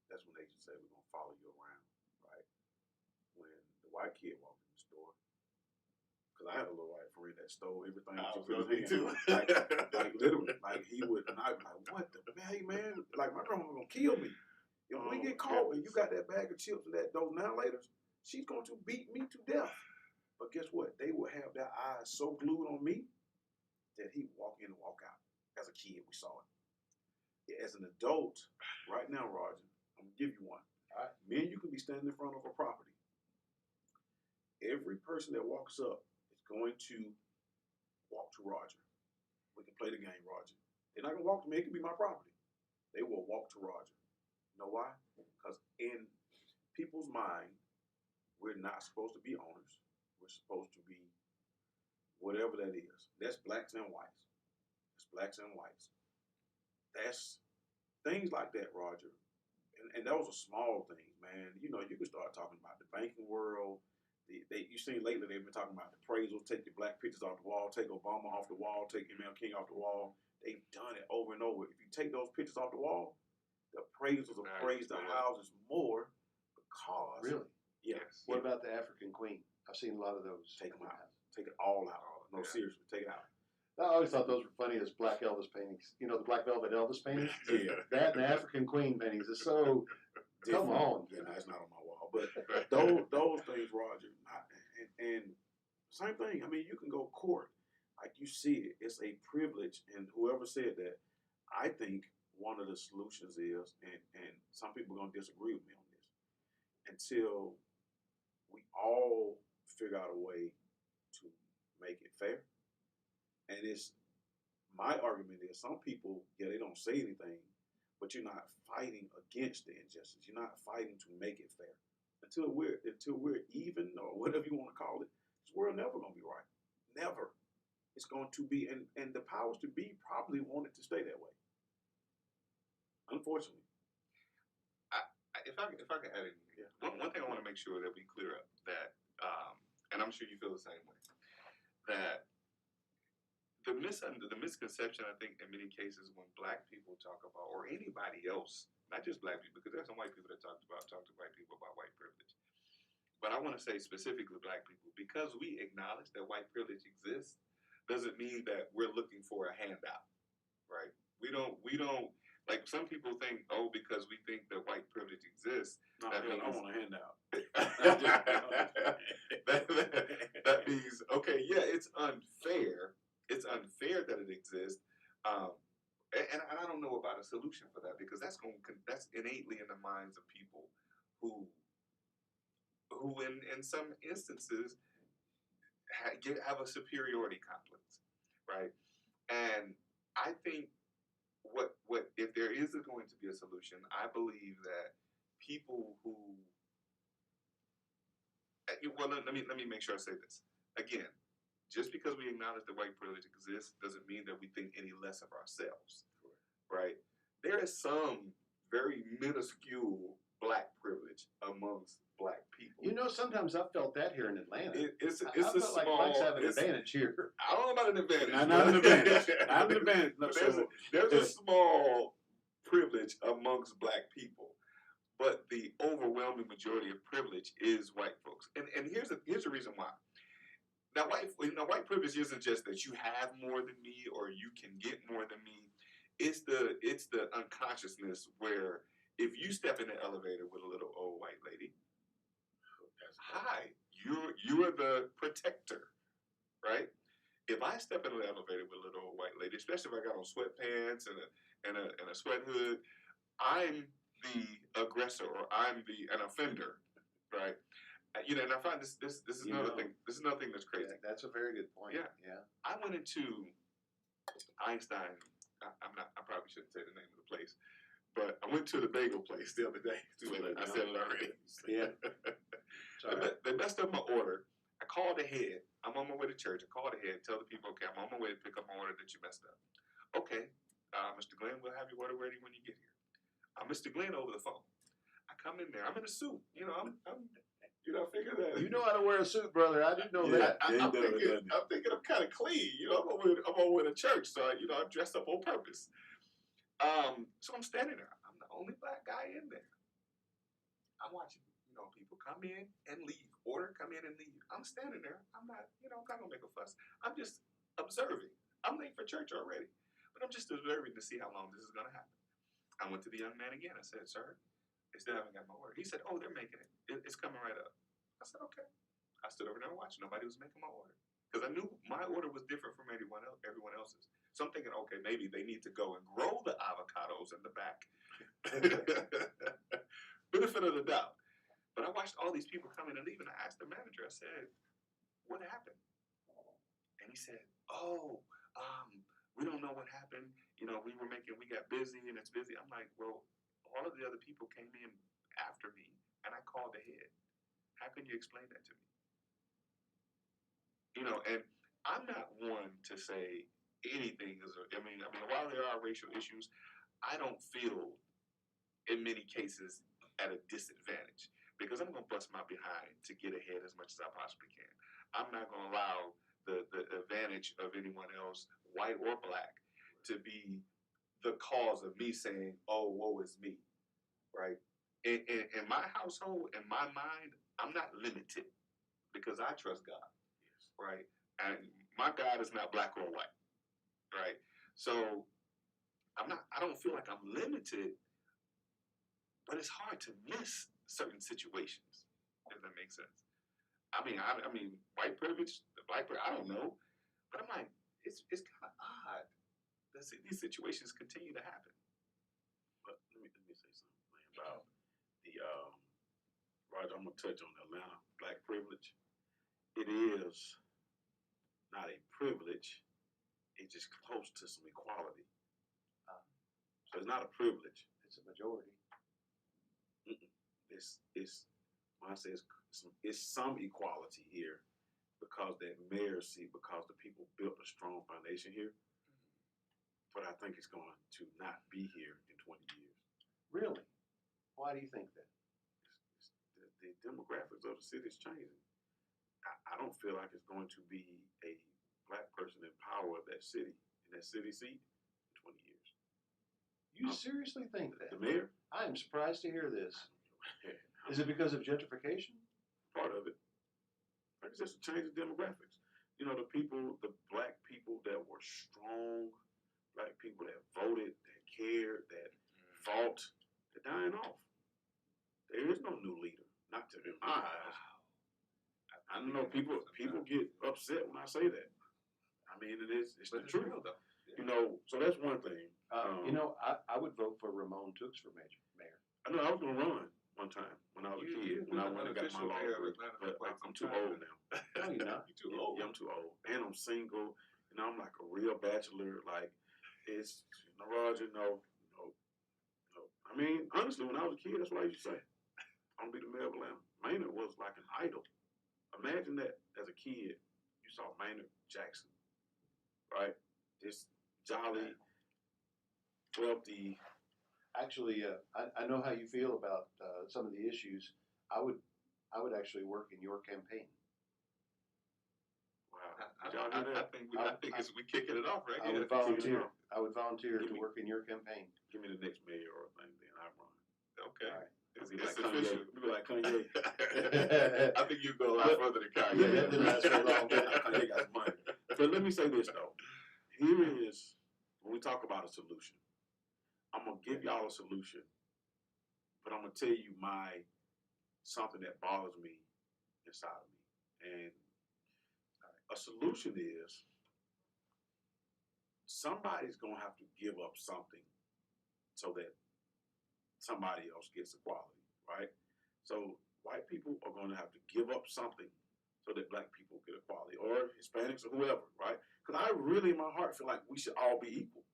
that's when they just say we're gonna follow you around, right? When the white kid walked in the store, because I had a little white friend that stole everything. I that was you put going in to his hand. Like literally, like he would, and I'd be like, "What the hey man? Like my grandma gonna kill me. If we get caught and you got that bag of chips and those now laters, she's going to beat me to death." But guess what? They would have their eyes so glued on me that he would walk in and walk out. As a kid, we saw it. As an adult, right now, Roger, I'm gonna give you one. All right. Me and you can be standing in front of a property. Every person that walks up is going to walk to Roger. We can play the game, Roger. They're not gonna walk to me. It could be my property. They will walk to Roger. You know why? Because in people's mind, we're not supposed to be owners. We're supposed to be whatever that is. That's blacks and whites. That's blacks and whites. That's things like that, Roger. And those are small things, man. You know, you can start talking about the banking world. You seen lately they've been talking about the appraisals, take your black pictures off the wall, take Obama off the wall, take ML King off the wall. They've done it over and over. If you take those pictures off the wall, the appraisals appraise the houses more because Really? Yes. What about the African Queen? I've seen a lot of those. Take them out. Take it all out. No, seriously, take it out. I always thought those were funny as Black Elvis paintings. You know, the Black Velvet Elvis paintings? Yeah. That and the African Queen paintings is so, Different. come on. Yeah, no, it's not on my wall. But those things, Roger, and same thing. I mean, you can go court. Like you see it. It's a privilege. And whoever said that, I think one of the solutions is, and some people are going to disagree with me on this, until we all figure out a way to make it fair. And it's my argument is some people, they don't say anything, but you're not fighting against the injustice. You're not fighting to make it fair. Until we're even, or whatever you want to call it, this world never gonna be right. Never. It's going to be, and the powers to be probably want it to stay that way. Unfortunately. If I can add in here, one thing I want to make sure that we clear up that, and I'm sure you feel the same way, that the misconception, I think, in many cases when black people talk about, or anybody else, not just black people, because there's some white people that talk to white people about white privilege. But I want to say specifically black people, because we acknowledge that white privilege exists, doesn't mean that we're looking for a handout, right? We don't, like some people think, because we think that white privilege exists, No, that means, I want a handout. that means, okay, yeah, it's unfair. It's unfair that it exists. And I don't know about a solution for that, because that's innately in the minds of people who in some instances have a superiority complex, right? And I think what if there is going to be a solution, I believe that people who let me make sure I say this again. Just because we acknowledge that white privilege exists doesn't mean that we think any less of ourselves, right? There is some very minuscule black privilege amongst black people. You know, sometimes I've felt that here in Atlanta. It's I a felt small. like blacks have an advantage here. I don't know about an advantage. Not an advantage. Not an advantage. No, there's a small privilege amongst black people, but the overwhelming majority of privilege is white folks. And here's the reason why. Now, white privilege isn't just that you have more than me or you can get more than me. It's the unconsciousness where if you step in the elevator with a little old white lady, hi, you are the protector, right? If I step in the elevator with a little old white lady, especially if I got on sweatpants and a sweat hood, I'm the aggressor or I'm an offender, right? And I find this is another thing. This is another thing that's crazy. That's a very good point. Yeah. Yeah. I went into Einstein. I probably shouldn't say the name of the place, but I went to the bagel place the other day. I said it already. Yeah. They messed up my order. I called ahead. I'm on my way to church. I called ahead, tell the people, okay, I'm on my way to pick up my order that you messed up. Okay, Mr. Glenn, we'll have your order ready when you get here. Mr. Glenn over the phone. I come in there. I'm in a suit. I'm figure that. You know how to wear a suit, brother. I didn't know that. I'm thinking I'm kind of clean. I'm on with a church, so I'm dressed up on purpose. So I'm standing there. I'm the only black guy in there. I'm watching, people come in and leave. Order, come in and leave. I'm standing there. I'm not gonna make a fuss. I'm just observing. I'm late for church already, but I'm just observing to see how long this is gonna happen. I went to the young man again. I said, "Sir, they still haven't got my order." He said, "Oh, they're making it. It's coming right up." I said, "Okay." I stood over there and watched. Nobody was making my order because I knew my order was different from everyone else's. So I'm thinking, okay, maybe they need to go and grow the avocados in the back. Benefit of the doubt. But I watched all these people come in and leave, and I asked the manager. I said, "What happened?" And he said, "Oh, we don't know what happened. We got busy, and it's busy." I'm like, "Well, all of the other people came in after me, and I called ahead. How can you explain that to me?" And I'm not one to say anything is. While there are racial issues, I don't feel, in many cases, at a disadvantage because I'm going to bust my behind to get ahead as much as I possibly can. I'm not going to allow the advantage of anyone else, white or black, to be the cause of me saying, "Oh, woe is me," right? In my household, in my mind, I'm not limited because I trust God, right? And my God is not black or white, right? So I don't feel like I'm limited, but it's hard to miss certain situations, if that makes sense. White privilege, black privilege, I don't know, but I'm like, it's kind of odd that these situations continue to happen. But let me say something about the Roger. I'm gonna touch on Atlanta black privilege. It is not a privilege; it's just close to some equality. So it's not a privilege; it's a majority. It's when I say it's some equality here because that mayor seat, because the people built a strong foundation here. But I think it's going to not be here in 20 years. Really? Why do you think that? The demographics of the city is changing. I don't feel like it's going to be a black person in power of that city, in that city seat, in 20 years. You seriously think that? The mayor? I am surprised to hear this. Is it because of gentrification? Part of it. It's just a change of demographics. The black people that were strong, black people that voted, that cared, that fought, they're dying off. There is no new leader, not to in my eyes. I don't know, people get upset when I say that. It's the truth, though. So that's one thing. I would vote for Ramon Tookes for mayor. I know I was going to run one time when I was a kid, when I went and got my law degree, but I'm too old now. No, you're not. You're too old. Yeah, I'm too old. And I'm single. I'm like a real bachelor. Like, it's, Roger, no. Honestly, when I was a kid, that's what I used to say. I'm going to be the mayor of Atlanta. Maynard was like an idol. Imagine that as a kid, you saw Maynard Jackson, right? This jolly, wealthy. Actually, I know how you feel about some of the issues. I would actually work in your campaign. Wow. I think it's we kicking it off right I here. would volunteer. I would volunteer to work in your campaign. Give me the next mayor or thing, then I run. Okay. All right. Be It's like Kanye. official. Be like Kanye. I think you go a lot further than Kanye. Yeah, that didn't last very long. Kanye got some money. But let me say this though. Here is when we talk about a solution. I'm gonna give y'all a solution, but I'm gonna tell you something that bothers me inside of me. And a solution is somebody's gonna have to give up something so that somebody else gets equality, right? So white people are going to have to give up something so that black people get equality, or Hispanics or whoever, right? Because I really, in my heart, feel like we should all be equal.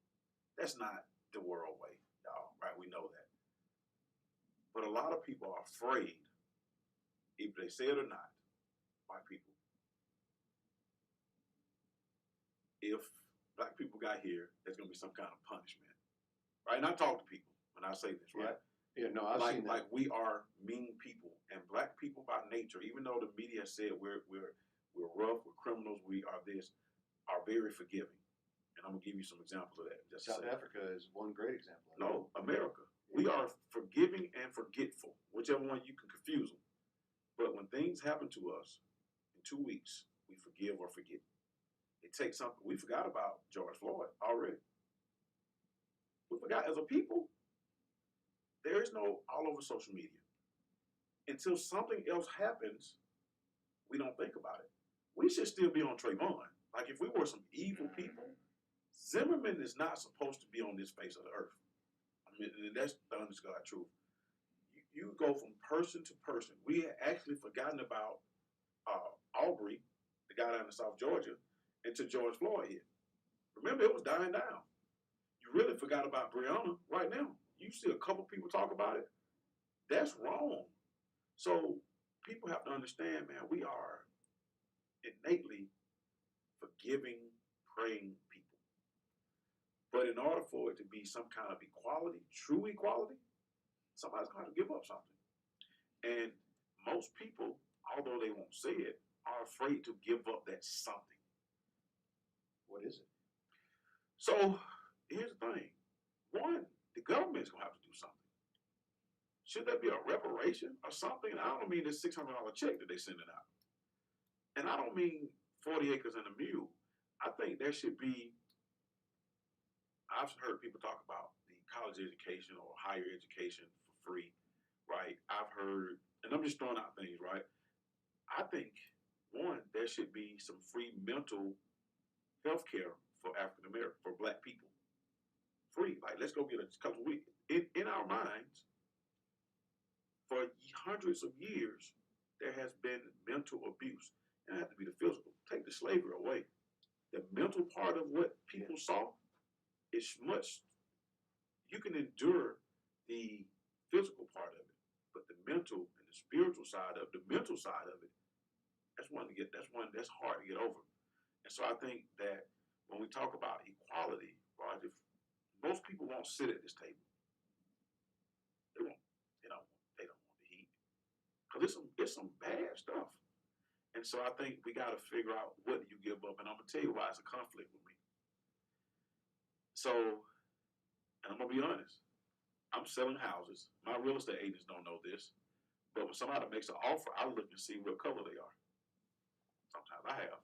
That's not the world way, y'all, right? We know that. But a lot of people are afraid, if they say it or not, white people, if black people got here, there's going to be some kind of punishment, right? And I talk to people when I say this, right? Yeah, no, I've seen that. Like we are mean people, and black people by nature, even though the media said we're rough, we're criminals, we are this, are very forgiving. And I'm gonna give you some examples of that. Just South Africa is one great example. No, America. We are forgiving and forgetful, whichever one you can confuse them. But when things happen to us, in 2 weeks, we forgive or forget. It takes something. We forgot about George Floyd already. We forgot as a people. There is no all over social media. Until something else happens, we don't think about it. We should still be on Trayvon. Like if we were some evil people, Zimmerman is not supposed to be on this face of the earth. I mean, and that's the honest God truth. You go from person to person. We had actually forgotten about Aubrey, the guy down in South Georgia, until George Floyd hit. Remember, it was dying down. You really forgot about Breonna right now. You see a couple people talk about it. That's wrong. So people have to understand, man, we are innately forgiving, praying people. But in order for it to be some kind of equality, true equality, somebody's going to have to give up something. And most people, although they won't say it, are afraid to give up that something. What is it? So here's the thing. One, the government's going to have to do something. Should there be a reparation or something? I don't mean this $600 check that they're sending out. And I don't mean 40 acres and a mule. I think there should be, I've heard people talk about the college education or higher education for free, right? I've heard, and I'm just throwing out things, right? I think, one, there should be some free mental health care for African American, for black people. Free. Like, let's go get a couple of weeks. In our minds, for hundreds of years, there has been mental abuse. It has to be the physical. Take the slavery away. The mental part of what people saw is much, you can endure the physical part of it, but the mental and the spiritual side of the mental side of it, that's that's hard to get over. And so I think that when we talk about equality, Roger, most people won't sit at this table. They won't. They don't want to eat because it's some bad stuff. And so I think we got to figure out what you give up. And I'm gonna tell you why it's a conflict with me. So, and I'm gonna be honest. I'm selling houses. My real estate agents don't know this, but when somebody makes an offer, I look and see what color they are. Sometimes I have,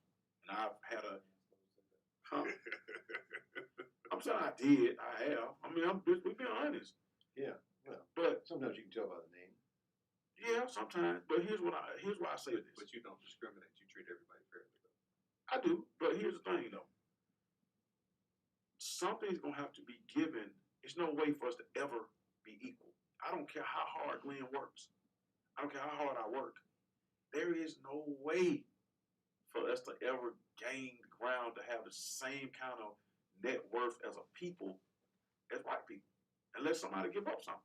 and I've had a. I'm saying I did. I have. I mean, we're being honest. Yeah. Well, but sometimes you can tell by the name. Yeah, sometimes. But here's why I say this. But you don't discriminate. You treat everybody fairly, though. I do. But here's the thing, though. Something's gonna have to be given. There's no way for us to ever be equal. I don't care how hard Glenn works. I don't care how hard I work. There is no way for us to ever gain ground to have the same kind of net worth as a people as white people, unless somebody give up something.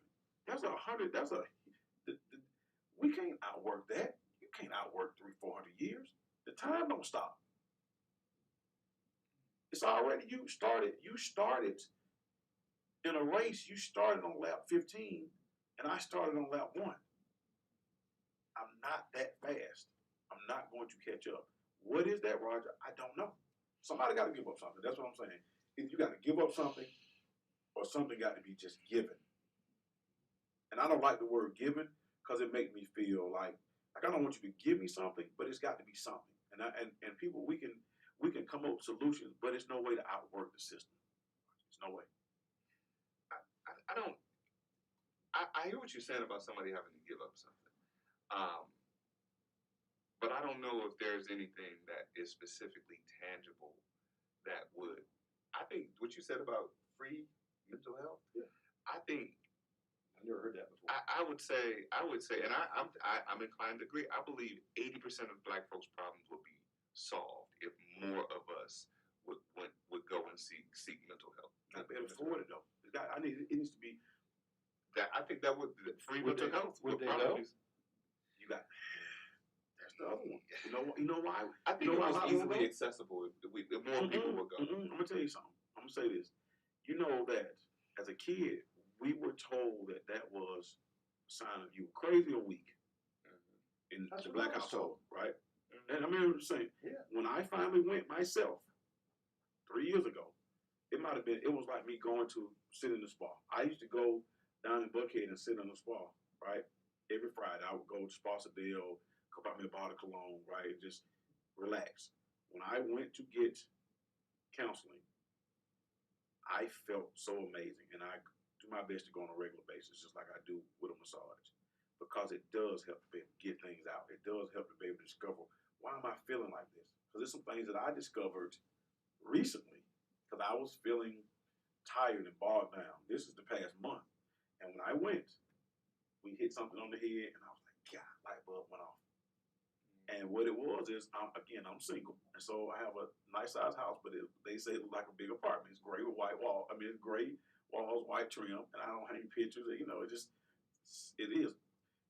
We can't outwork that. You can't outwork 300-400 years. The time don't stop. It's already you started in a race. You started on lap 15, and I started on lap 1. I'm not that fast. I'm not going to catch up. What is that, Roger? I don't know. Somebody got to give up something. That's what I'm saying. If you got to give up something, or something got to be just given. And I don't like the word giving because it makes me feel like I don't want you to give me something, but it's got to be something. And people, we can come up with solutions, but it's no way to outwork the system. There's no way. I don't. I hear what you're saying about somebody having to give up something, but I don't know if there's anything that is specifically tangible that would. I think what you said about free mental health. Yeah. I think I've never heard that before. I would say, and I'm inclined to agree. I believe 80% of Black folks' problems would be solved if more of us would go and seek mental health. Not be able to afford it though. It needs to be. That I think that would free mental health would would they probably. You got. That's the other one. You know why? I think it was easily accessible if more people would go. I'm gonna tell you something. I'm gonna say this. You know that as a kid, we were told that was a sign of you crazy or weak in That's the what I Black was household, right? Mm-hmm. And I remember saying, Yeah. when I finally went myself 3 years ago, it was like me going to sit in the spa. I used to go down in Buckhead and sit in the spa, right? Every Friday, I would go to Spa Sedale, go buy me a bottle of cologne, right? And just relax. When I went to get counseling, I felt so amazing. And I do my best to go on a regular basis, just like I do with a massage, because it does help to be able to get things out. It does help to be able to discover, why am I feeling like this? Because there's some things that I discovered recently, because I was feeling tired and bogged down. This is the past month. And when I went, we hit something on the head, and I was like, God, light bulb went off. And what it was is, I'm single, and so I have a nice size house, but they say it looks like a big apartment. It's gray with white wall. It's gray walls, white trim, and I don't hang pictures. It is.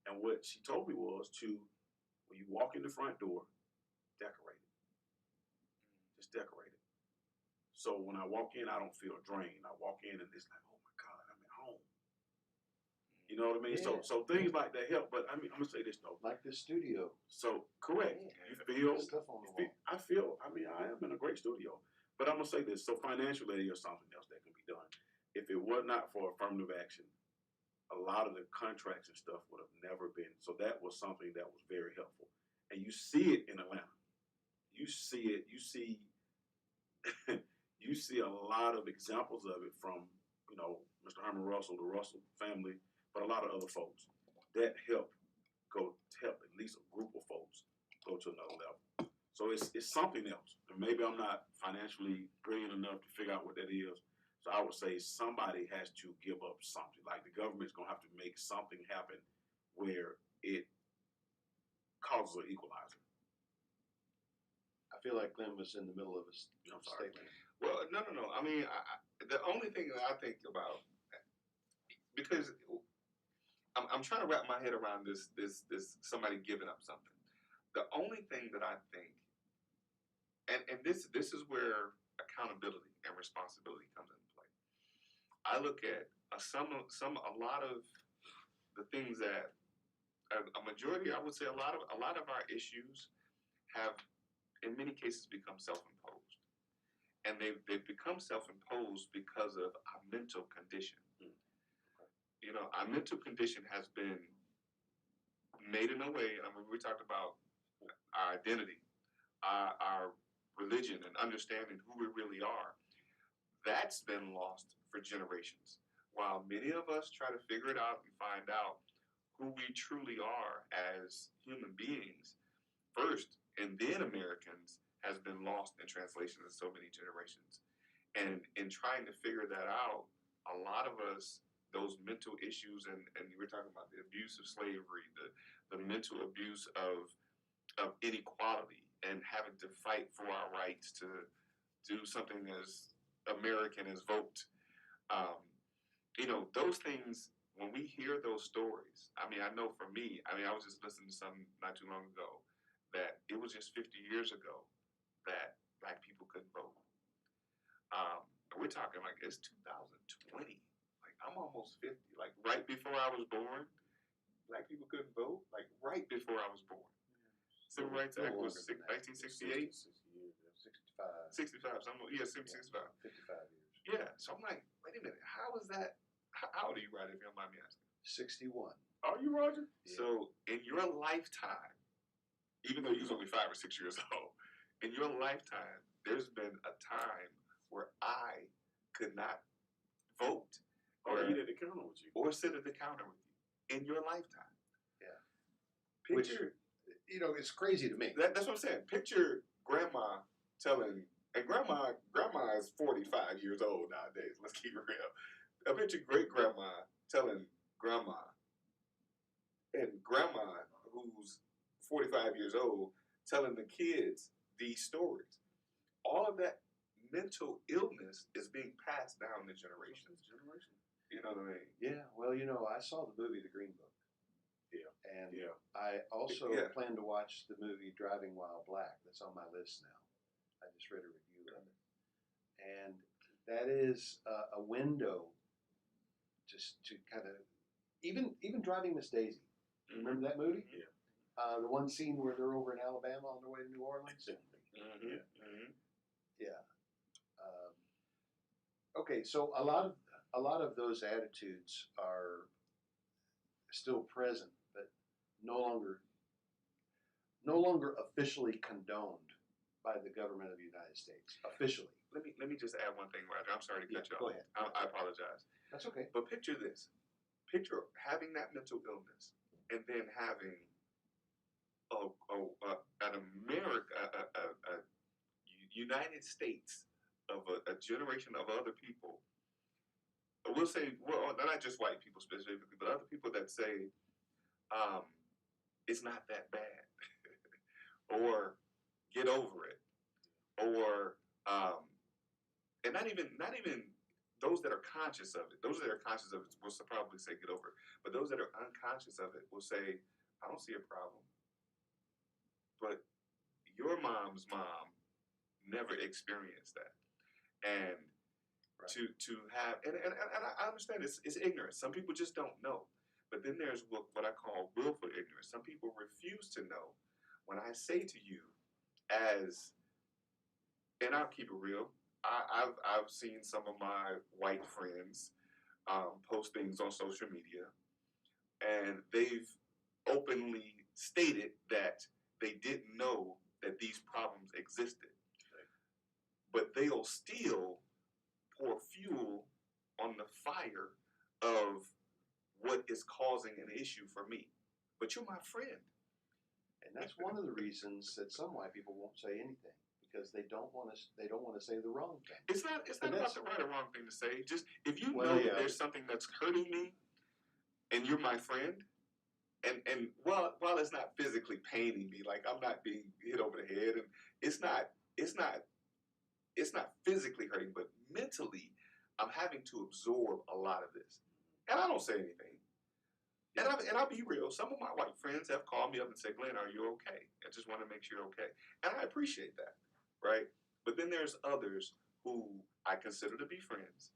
And what she told me was when you walk in the front door, decorate it. Just decorate it. So when I walk in, I don't feel drained. I walk in, and it's like, oh my God, I'm at home. You know what I mean? Yeah. So things like that help. But I'm gonna say this though. Like this studio. So correct. Yeah. You feel Stuff on the wall. I am in a great studio. But I'm gonna say this. So financially, there's something else that can be done. If it were not for affirmative action, a lot of the contracts and stuff would have never been. So that was something that was very helpful. And you see it in Atlanta. You see it. You see. You see a lot of examples of it from Mr. Herman Russell, the Russell family, but a lot of other folks that help at least a group of folks go to another level. So it's something else. And maybe I'm not financially brilliant enough to figure out what that is. So I would say somebody has to give up something. Like the government's gonna have to make something happen where it causes an equalizer. I feel like Glenn was in the middle of a statement. Well, no. I mean, the only thing that I think about, because I'm trying to wrap my head around this somebody giving up something. The only thing that I think, and this is where accountability and responsibility comes into play. I look at a lot of the things that a majority, I would say, a lot of our issues have, in many cases, become self-imposed, and they've become self-imposed because of our mental condition. Our mental condition has been made in a way. I mean, we talked about our identity, our religion, and understanding who we really are. That's been lost for generations. While many of us try to figure it out and find out who we truly are as human beings, first and then Americans, has been lost in translation in so many generations. And in trying to figure that out, a lot of us, those mental issues, and we're talking about the abuse of slavery, the mental abuse of inequality, and having to fight for our rights to do something as American as vote. Those things, when we hear those stories, I mean, I know for me, I was just listening to some not too long ago, that it was just 50 years ago that Black people couldn't vote. We're talking like it's 2020. Like I'm almost 50. Like right before I was born, Black people couldn't vote. Like right before I was born. Civil Rights Act was 1968. 65. 65. 55 years. Yeah. So I'm like, wait a minute. How is that? How old are you, right? If you don't mind me asking. 61. Are you, Roger? So in your lifetime, even though you was only 5 or 6 years old, in your lifetime, there's been a time where I could not vote Or eat at the counter with you. or sit at the counter with you in your lifetime. Yeah. Picture It's crazy to me. that's what I'm saying. Picture grandma telling, and grandma is 45 years old nowadays. Let's keep it real. I picture great grandma telling grandma, and grandma who's 45 years old telling the kids these stories. All of that mental illness is being passed down the generations. You know what I mean? Yeah, well, I saw the movie The Green Book. Yeah. And Yeah. I also Yeah. plan to watch the movie Driving While Black. That's on my list now. I just read a review of it. And that is a window just to kind of, even Driving Miss Daisy. Remember that movie? Yeah. The one scene where they're over in Alabama on their way to New Orleans? Mm-hmm. Yeah. Mm-hmm. Yeah. Okay, so a lot of those attitudes are still present, but no longer officially condoned by the government of the United States. Officially. Let me just add one thing, Roger. I'm sorry to cut you off. Go ahead. I apologize. That's okay. But picture this. Picture having that mental illness and then having an United States of a generation of other people. We'll say, well, not just white people specifically, but other people that say, it's not that bad, or get over it, or and not even those that are conscious of it. Those that are conscious of it will probably say get over it, but those that are unconscious of it will say, I don't see a problem. But your mom's mom never experienced that, and Right. to have and I understand it's ignorance. Some people just don't know. But then there's what I call willful ignorance. Some people refuse to know. When I say to you, and I'll keep it real, I've seen some of my white friends post things on social media, and they've openly stated that they didn't know that these problems existed. But they'll still pour fuel on the fire of what is causing an issue for me. But you're my friend. And that's one of the reasons that some white people won't say anything, because they don't want to say the wrong thing. It's not about the right or wrong thing to say. Just if you Well, know yeah. that there's something that's hurting me, and you're my friend, and while it's not physically paining me, like I'm not being hit over the head, and it's not physically hurting, but mentally, I'm having to absorb a lot of this, and I don't say anything. And I'll be real. Some of my white friends have called me up and said, Glenn, are you okay? I just want to make sure you're okay. And I appreciate that, right? But then there's others who I consider to be friends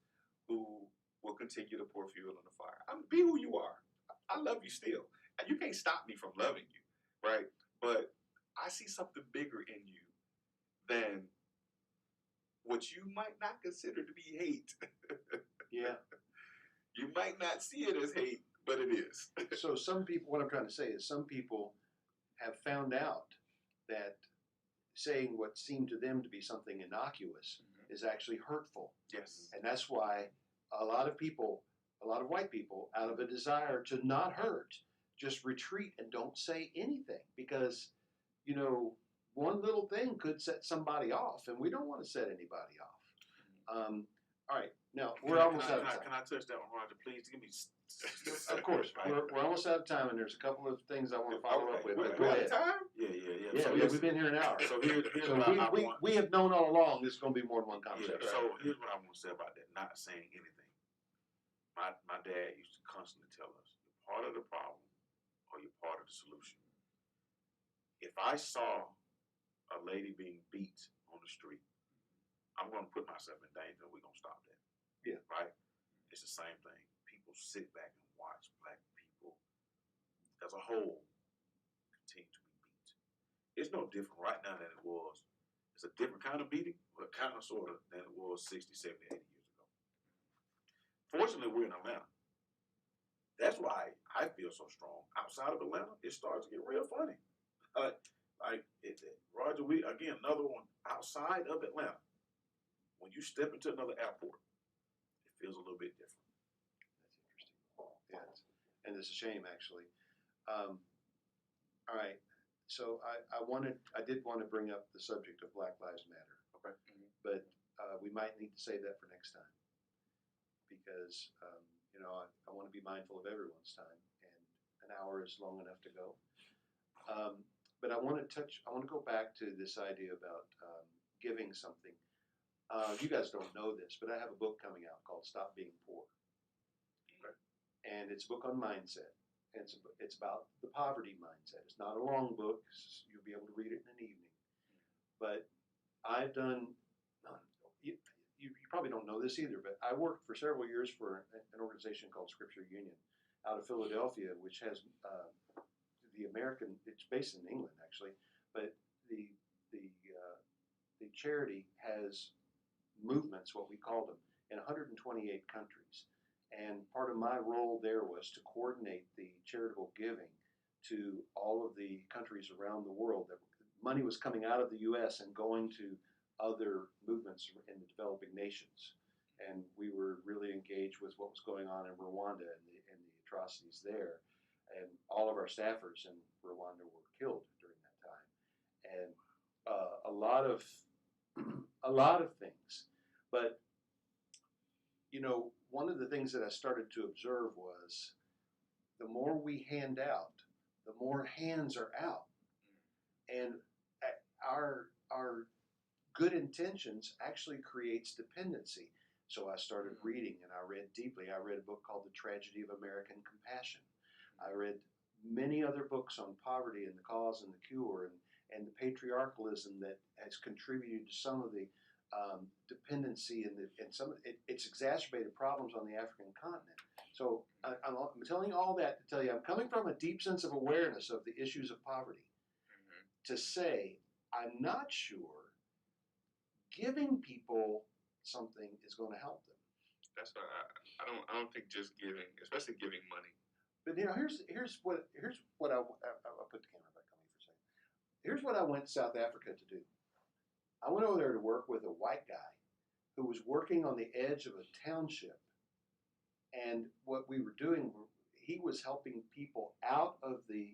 who will continue to pour fuel on the fire. Be who you are. I love you still. And you can't stop me from loving you, right? But I see something bigger in you than what you might not consider to be hate. Yeah. You might not see it as hate, but it is. So some people, what I'm trying to say is some people have found out that saying what seemed to them to be something innocuous is actually hurtful. Yes. And that's why a lot of white people, out of a desire to not hurt, just retreat and don't say anything, because, one little thing could set somebody off, and we don't want to set anybody off. All right, now we're almost out of time. Can I touch that one, Roger? Please give me. Of course, Right. we're almost out of time, and there's a couple of things I want to follow up with. We're But go out ahead. of time? Yeah. Yeah, So we've been here an hour. So here's So what I want. we have known all along this is going to be more than one Yeah, conversation. so here's what I want to say about that, not saying anything. My dad used to constantly tell us, you're part of the problem or you're part of the solution. If I saw a lady being beat on the street, I'm going to put myself in danger, and we're going to stop that. Yeah. Right? It's the same thing. People sit back and watch black people as a whole continue to be beat. It's no different right now than it was. It's a different kind of beating, but kind of sort of than it was 60, 70, 80 years ago. Fortunately, we're in Atlanta. That's why I feel so strong. Outside of Atlanta, it starts to get real funny. Roger, again, another one outside of Atlanta. When you step into another airport, it feels a little bit different. That's interesting. Yeah, and it's a shame actually. All right, so I did want to bring up the subject of Black Lives Matter. Okay. But we might need to save that for next time because I want to be mindful of everyone's time, and an hour is long enough to go. But I want to go back to this idea about giving something. You guys don't know this, but I have a book coming out called Stop Being Poor. Okay. And it's a book on mindset. And it's about the poverty mindset. It's not a long book. You'll be able to read it in an evening. But I've done, you probably don't know this either, but I worked for several years for an organization called Scripture Union out of Philadelphia, which has it's based in England actually, but the charity has movements, what we call them, in 128 countries. And part of my role there was to coordinate the charitable giving to all of the countries around the world. That money was coming out of the U.S. and going to other movements in the developing nations. And we were really engaged with what was going on in Rwanda and the atrocities there. And all of our staffers in Rwanda were killed during that time. And a lot of things. But, one of the things that I started to observe was the more we hand out, the more hands are out. And our good intentions actually creates dependency. So I started reading, and I read deeply. I read a book called The Tragedy of American Compassion. I read many other books on poverty and the cause and the cure, and the patriarchalism that has contributed to some of the dependency and some it's exacerbated problems on the African continent. So I'm telling you all that to tell you I'm coming from a deep sense of awareness of the issues of poverty to say I'm not sure giving people something is going to help them. That's why I don't think just giving, especially giving money. But here's what I'll put the camera back on me for a second. Here's what I went to South Africa to do. I went over there to work with a white guy who was working on the edge of a township, and what we were doing, he was helping people out of the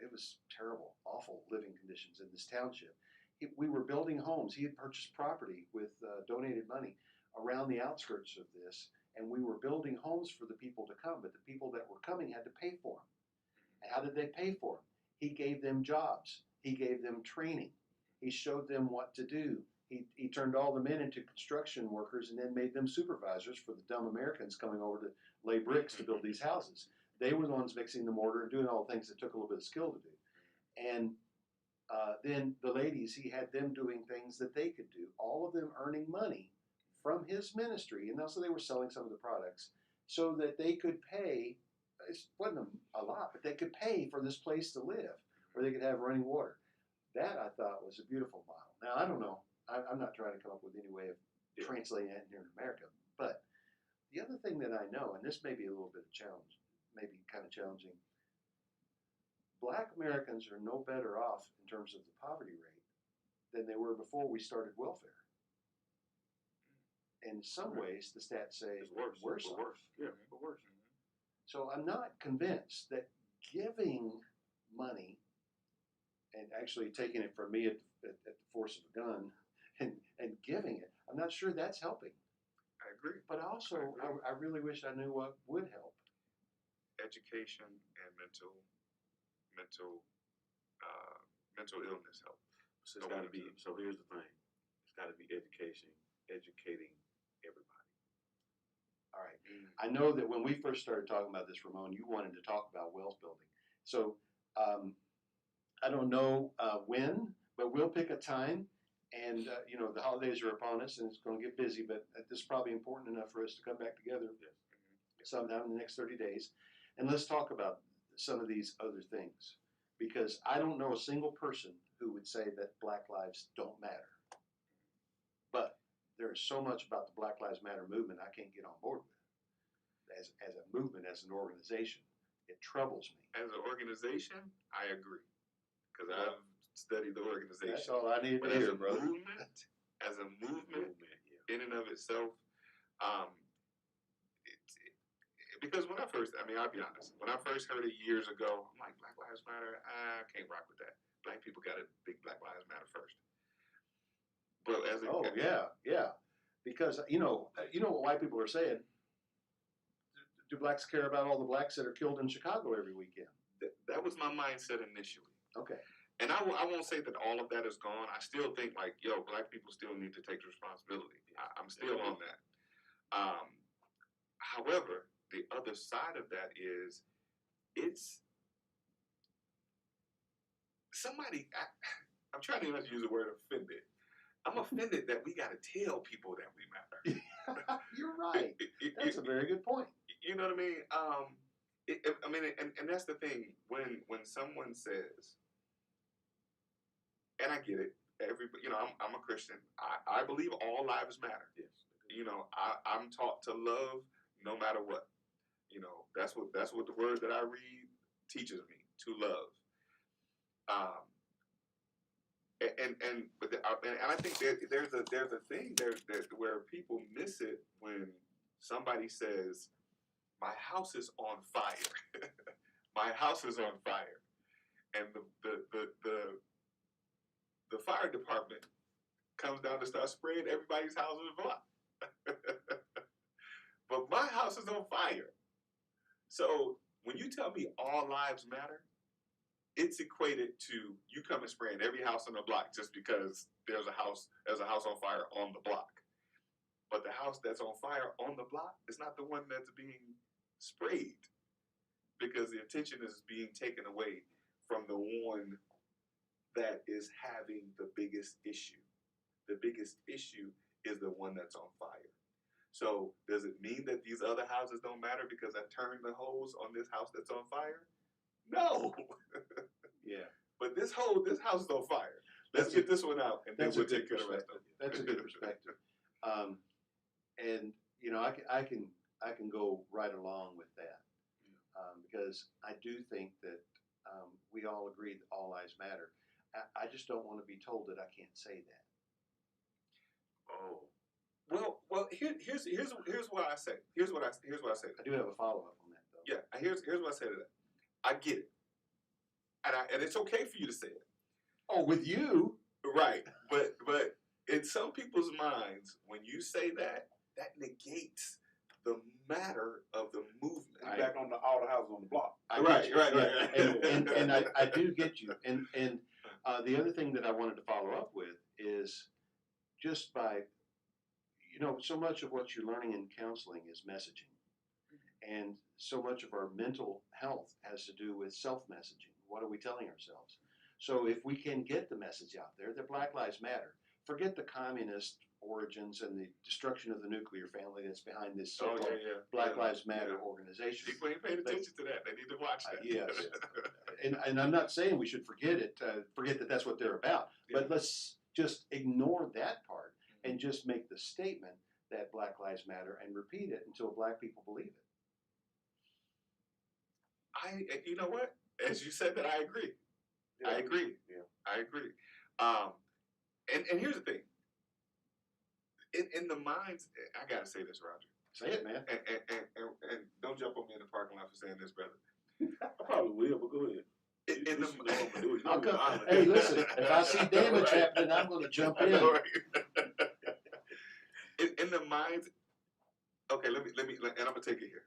it was terrible, awful living conditions in this township. We were building homes. He had purchased property with donated money around the outskirts of this, and we were building homes for the people to come, but the people that were coming had to pay for them. And how did they pay for them? He gave them jobs. He gave them training. He showed them what to do. He turned all the men into construction workers and then made them supervisors for the dumb Americans coming over to lay bricks to build these houses. They were the ones mixing the mortar and doing all the things that took a little bit of skill to do. And then the ladies, he had them doing things that they could do, all of them earning money from his ministry. And also they were selling some of the products so that they could pay, it wasn't a lot, but they could pay for this place to live where they could have running water. That I thought was a beautiful model. Now, I don't know. I'm not trying to come up with any way of translating that here in America. But the other thing that I know, and this may be a little bit of challenge, maybe kind of challenging, Black Americans are no better off in terms of the poverty rate than they were before we started welfare. In some ways, the stats say It's worse. worse. We're worse. Yeah, we're worse. So I'm not convinced that giving money and actually taking it from me at the force of a gun and giving it, I'm not sure that's helping. I agree. But also, I really wish I knew what would help. Education and mental illness help. So it's got to be. So here's the thing. It's got to be educating everybody. All right. I know that when we first started talking about this, Ramon, you wanted to talk about wealth building. So I don't know when, but we'll pick a time. And, the holidays are upon us, and it's going to get busy, but this is probably important enough for us to come back together sometime in the next 30 days. And let's talk about some of these other things, because I don't know a single person who would say that Black lives don't matter. But there is so much about the Black Lives Matter movement I can't get on board with. as a movement, as an organization. It troubles me. As an organization, I agree, because Well, I've studied the organization. That's all I need But to as hear, a brother. movement, in and of itself, um, because when I first, I mean, I'll be honest, when I first heard it years ago, I'm like, Black Lives Matter, I can't rock with that. Black people got to think Black Lives Matter first. But as a, Oh yeah, because you know what white people are saying. Do blacks care about all the blacks that are killed in Chicago every weekend? that was my mindset initially. Okay. And I won't say that all of that is gone. I still think like, yo, black people still need to take responsibility. I'm still on that. However, the other side of that is, it's somebody. I'm trying to not use the word offended. I'm offended that we got to tell people that we matter. You're right. That's a very good point. You know what I mean? I mean, and that's the thing. When someone says, and I get it. Everybody, I'm a Christian. I believe all lives matter. Yes. I'm taught to love no matter what. That's what the word that I read teaches me, to love. And I think there's a thing there where people miss it when somebody says, "My house is on fire." My house is on fire, and the fire department comes down to start spraying everybody's house on the block. But my house is on fire. So when you tell me all lives matter, it's equated to you coming spraying every house on the block just because there's a house on fire on the block. But the house that's on fire on the block is not the one that's being sprayed, because the attention is being taken away from the one that is having the biggest issue. The biggest issue is the one that's on fire. So does it mean that these other houses don't matter because I turned the hose on this house that's on fire? No. Yeah. But this house is on fire. Let's get this one out, and then we'll take care of the rest of it. That's a good perspective. And I can go right along with that, because I do think that we all agree that all lives matter. I just don't want to be told that I can't say that. Oh. Well. Here's what I say. Here's what I say. I do have a follow up on that though. Yeah. Here's what I say to that. I get it, and it's okay for you to say it. Oh, with you, right? But in some people's minds, when you say that negates the matter of the movement. Back on all the houses on the block. Right. And I do get you. And the other thing that I wanted to follow up with is just by, so much of what you're learning in counseling is messaging. And so much of our mental health has to do with self-messaging. What are we telling ourselves? So if we can get the message out there that Black Lives Matter, forget the communist origins and the destruction of the nuclear family that's behind this so-called Black Lives Matter organization. People ain't paying attention to that. They need to watch that. Yes. And I'm not saying we should forget it, forget that that's what they're about. But let's just ignore that part and just make the statement that Black Lives Matter and repeat it until black people believe it. You know what? As you said that, I agree. Yeah. I agree. Yeah. I agree. And here's the thing. In the minds, I gotta say this, Roger. Say it, man. And don't jump on me in the parking lot for saying this, brother. I probably will, but go ahead. Hey, listen, if I see damage happening, I'm going to jump in. In the minds, okay, let me, and I'm gonna take it here.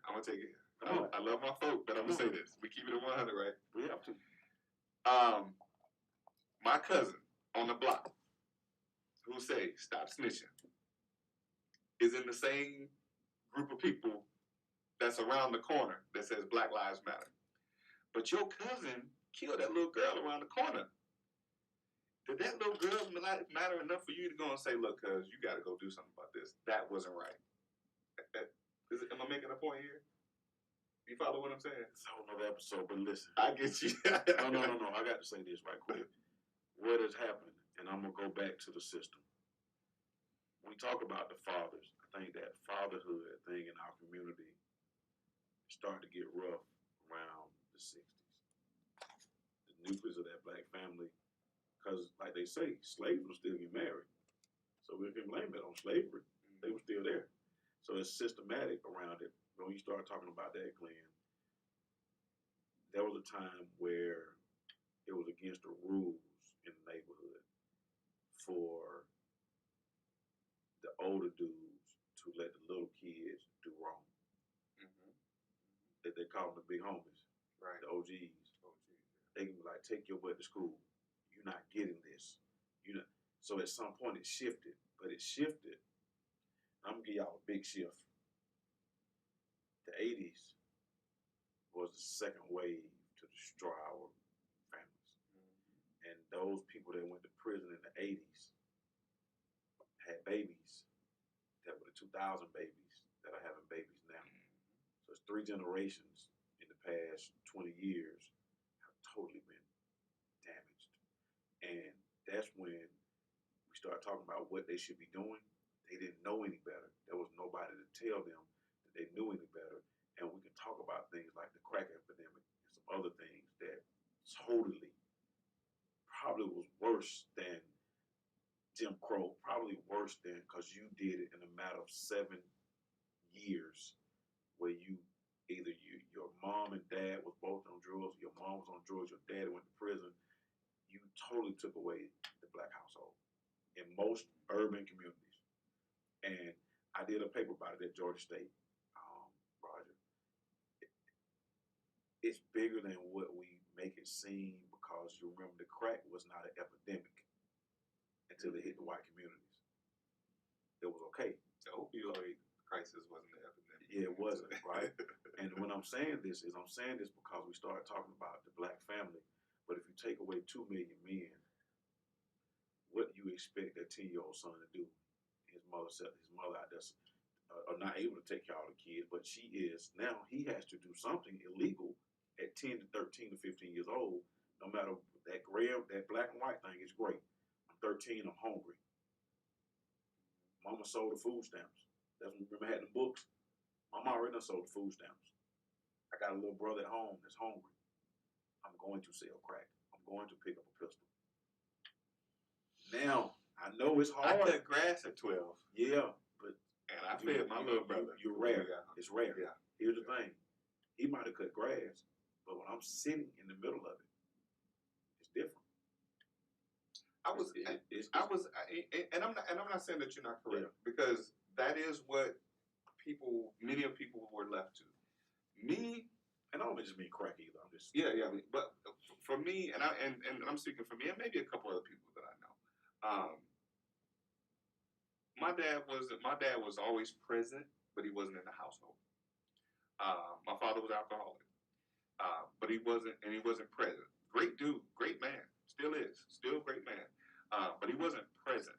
I love my folk, but I'm gonna say this. We keep it at 100, right? We have to. My cousin on the block, who say stop snitching, is in the same group of people that's around the corner that says Black Lives Matter. But your cousin killed that little girl around the corner. Did that little girl's life matter enough for you to go and say, look, cuz, you got to go do something about this? That wasn't right. Am I making a point here? You follow what I'm saying? It's a whole nother episode, but listen. I get you. No. I got to say this right quick. What is happening, and I'm going to go back to the system. We talk about the fathers. I think that fatherhood thing in our community started to get rough around the 60s. The nucleus of that black family, because like they say, slaves will still get married. So we can blame it on slavery. They were still there. So it's systematic around it. When you start talking about that, Glenn, there was a time where it was against the rules in the neighborhood for the older dudes to let the little kids do wrong. They call them the big homies, Right. the OGs. They can be like, take your butt to school. You're not getting this. You know. So at some point it shifted, but it shifted. I'm gonna give y'all a big shift. The 80s was the second wave to destroy our families. And those people that went to prison in the 80s had babies that were the 2000 babies that are having babies now. So it's 3 generations in the past 20 years have totally been damaged. And that's when we start talking about what they should be doing. They didn't know any better. There was nobody to tell them that they knew any better. And we can talk about things like the crack epidemic and some other things that totally probably was worse than Jim Crow, probably worse than, because you did it in a matter of 7 years where your mom and dad was both on drugs, your mom was on drugs, your dad went to prison. You totally took away the black household in most urban communities. And I did a paper about it at Georgia State, Roger. It's bigger than what we make it seem, because you remember the crack was not an epidemic until it hit the white communities. It was okay. The opioid crisis wasn't an epidemic. Yeah, it wasn't, right? And when I'm saying this because we started talking about the black family. But if you take away 2 million men, what do you expect that 10-year-old son to do? His mother out there are not able to take care of the kids, but she is. Now he has to do something illegal at 10 to 13 to 15 years old. No matter that black and white thing is great. I'm 13, I'm hungry. Mama sold the food stamps. That's when, remember, I had the books. Mama already done sold the food stamps. I got a little brother at home that's hungry. I'm going to sell crack. I'm going to pick up a pistol. Now, I know it's hard. I cut grass at 12. Yeah, but and I fed my little brother. You're rare. Yeah. It's rare. Yeah. Here's the thing. He might have cut grass, but when I'm sitting in the middle of it, it's different. And I'm not saying that you're not correct, because that is what many people were left to. Me, and I don't just mean crack either. I'm just but for me, and I'm speaking for me, and maybe a couple other people that I know. My dad was always present, but he wasn't in the household. My father was alcoholic, but he wasn't present. Great dude, great man, still a great man, but he wasn't present,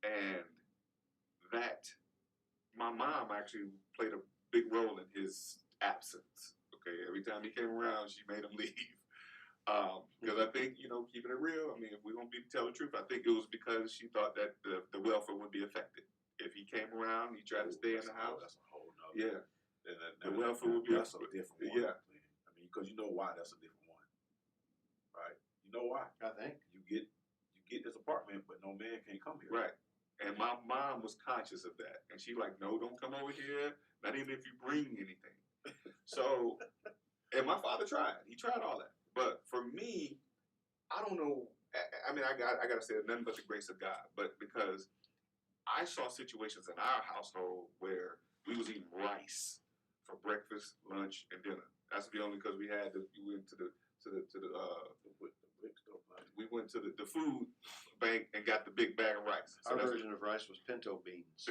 and that my mom actually played a big role in his absence. Okay, every time he came around, she made him leave. Because I think, keeping it real, I mean, if we're going to tell the truth, I think it was because she thought that the welfare would be affected. If he came around, he tried to stay in the house. That's a whole nother. The welfare would be That's a different one. Yeah. I mean, because you know why that's a different one. Right? You know why? I think. You get this apartment, but no man can come here. Right. And my mom was conscious of that. And she like, no, don't come over here. Not even if you bring anything. So, and my father tried. He tried all that. But for me, I don't know. I mean, I got to say nothing but the grace of God. But because I saw situations in our household where we was eating rice for breakfast, lunch, and dinner. That's the only because we went to the food bank and got the big bag of rice. So our version of rice was pinto beans.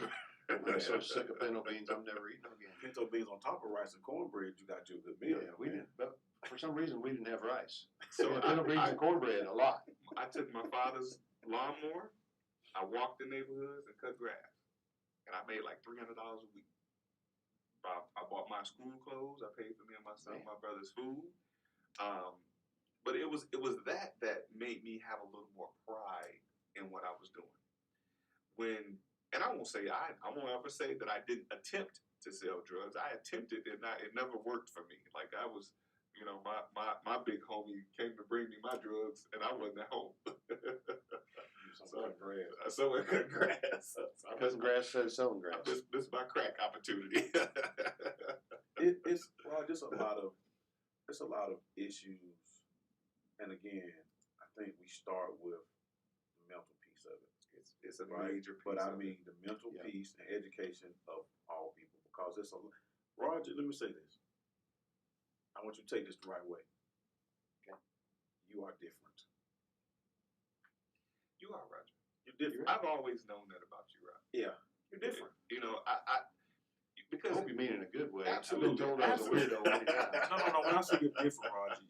I'm so sick of pinto beans, I'm never eating them again. Pinto beans on top of rice and cornbread, you got you a good meal. Yeah, we didn't. But for some reason, we didn't have rice. So pinto beans and cornbread a lot. I took my father's lawnmower. I walked the neighborhoods and cut grass, and I made like $300 a week. I bought my school clothes. I paid for me and my son, my brother's food. But it was that made me have a little more pride in what I was doing. And I won't ever say that I didn't attempt to sell drugs. I attempted it, and it never worked for me. Like I was, my big homie came to bring me my drugs, and I wasn't at home. Someone cut grass. Cutting grass instead of selling grass. This is my crack opportunity. It's a lot of issues, and again, I think we start with the mental piece of it. It's a right? major piece. But I mean the mental piece and education of all people, because it's a Roger. Let me say this. I want you to take this the right way. Okay. You are different. You are, Roger. You're different. I've always known that about you, Roger. Yeah, you're different. Because I hope you mean it in a good way. Absolutely. I've been told I was a weirdo many times. No. When I say you're different, Roger,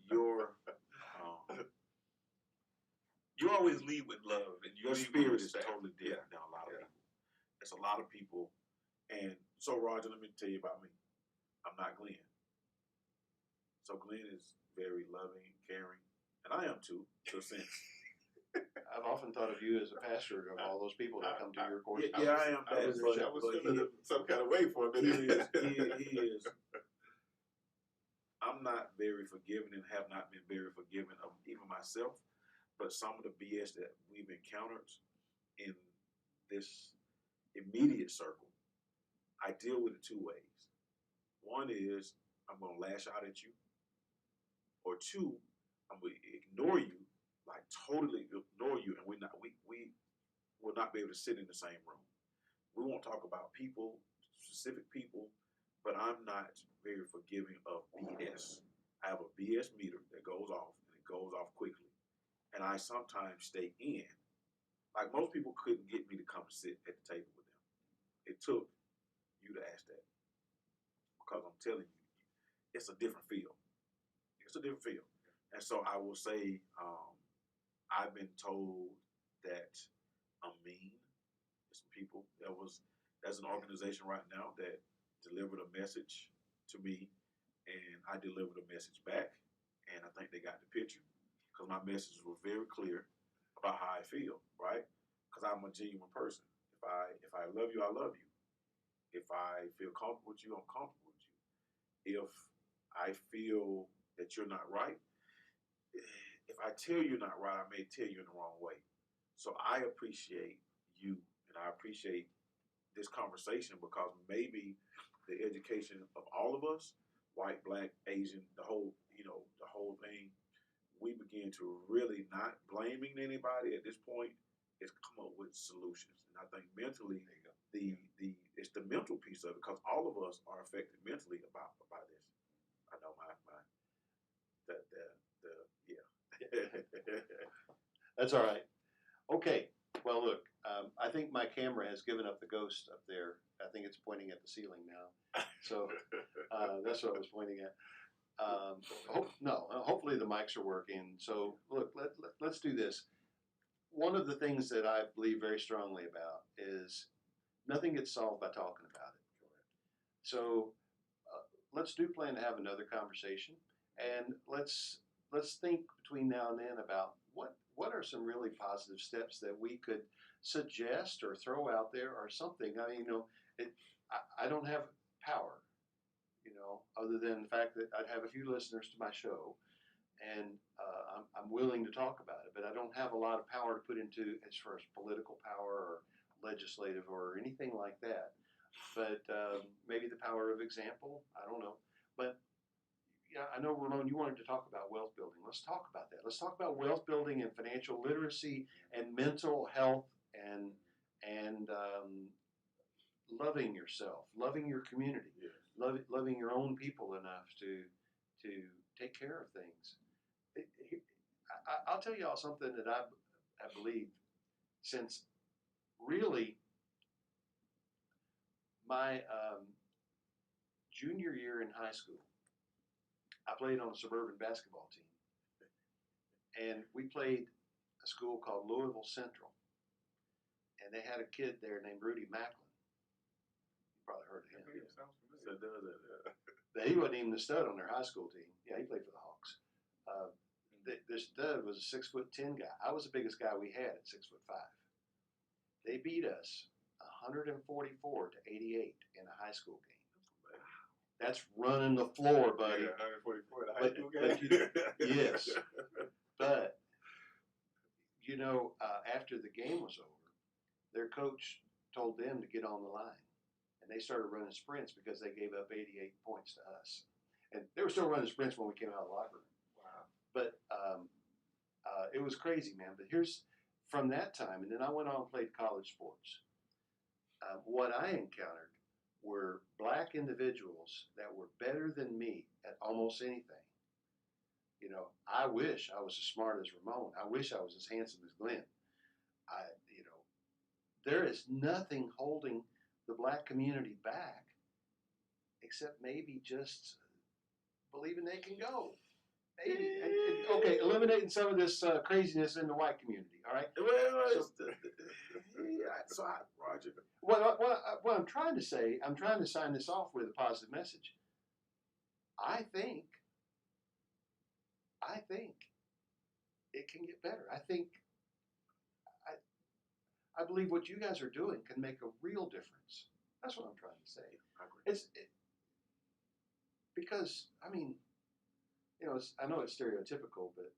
you always lead with love, and your spirit is totally different than a lot of people. It's a lot of people, and so Roger, let me tell you about me. I'm not Glenn. So Glenn is very loving, caring, and I am too, to a sense. I've often thought of you as a pastor of all those people that come to your course. Yeah, I am. I was feeling some kind of way for a minute. He is. I'm not very forgiving and have not been very forgiving of even myself, but some of the BS that we've encountered in this immediate circle, I deal with it two ways. One is I'm going to lash out at you, or two, I'm going to ignore you, like totally ignore you, and we will not be able to sit in the same room. We won't talk about people, specific people, but I'm not very forgiving of BS. I have a BS meter that goes off, and it goes off quickly. And I sometimes stay in. Like most people couldn't get me to come sit at the table with them. It took you to ask that. Because I'm telling you, it's a different feel. It's a different feel. And so I will say, I've been told that I'm mean to some people. There's an organization right now that delivered a message to me, and I delivered a message back, and I think they got the picture, because my messages were very clear about how I feel, right? Because I'm a genuine person. If I love you, I love you. If I feel comfortable with you, I'm comfortable with you. If I feel that you're not right, if I tell you not right, I may tell you in the wrong way. So I appreciate you, and I appreciate this conversation, because maybe the education of all of us, white, black, Asian, the whole thing, we begin to really not blaming anybody at this point, is come up with solutions. And I think mentally, it's the mental piece of it, because all of us are affected mentally by this. I know That's all right. Okay. Well, look, I think my camera has given up the ghost up there. I think it's pointing at the ceiling now. So that's what I was pointing at. Hopefully the mics are working. So look, let's do this. One of the things that I believe very strongly about is nothing gets solved by talking about it. So let's plan to have another conversation, and let's think between now and then about what are some really positive steps that we could suggest or throw out there or something. I mean, I don't have power, other than the fact that I'd have a few listeners to my show, and I'm willing to talk about it, but I don't have a lot of power to put into as far as political power or legislative or anything like that. But maybe the power of example, I don't know. But yeah, I know, Ramon, you wanted to talk about wealth building. Let's talk about that. Let's talk about wealth building and financial literacy and mental health and loving yourself, loving your community, loving your own people enough to take care of things. I'll tell y'all something that I believe since really my junior year in high school. I played on a suburban basketball team, and we played a school called Louisville Central, and they had a kid there named Rudy Macklin. You probably heard of him. He wasn't even the stud on their high school team. Yeah, he played for the Hawks. This stud was a 6'10" guy. I was the biggest guy we had at 6'5". They beat us 144 to 88 in a high school game. That's running the floor, buddy. Yeah, 144 the high But- school but game. yes. But, after the game was over, their coach told them to get on the line. And they started running sprints because they gave up 88 points to us. And they were still running sprints when we came out of the locker room. Wow. But it was crazy, man. But here's from that time, and then I went on and played college sports. What I encountered were black individuals that were better than me at almost anything. I wish I was as smart as Ramon. I wish I was as handsome as Glenn. There is nothing holding the black community back except maybe just believing they can go. Maybe. Okay, eliminating some of this craziness in the white community, all right? Well, So- Roger. What I'm trying to say, I'm trying to sign this off with a positive message. I think it can get better. I believe what you guys are doing can make a real difference. That's what I'm trying to say. I agree. Because I know it's stereotypical, but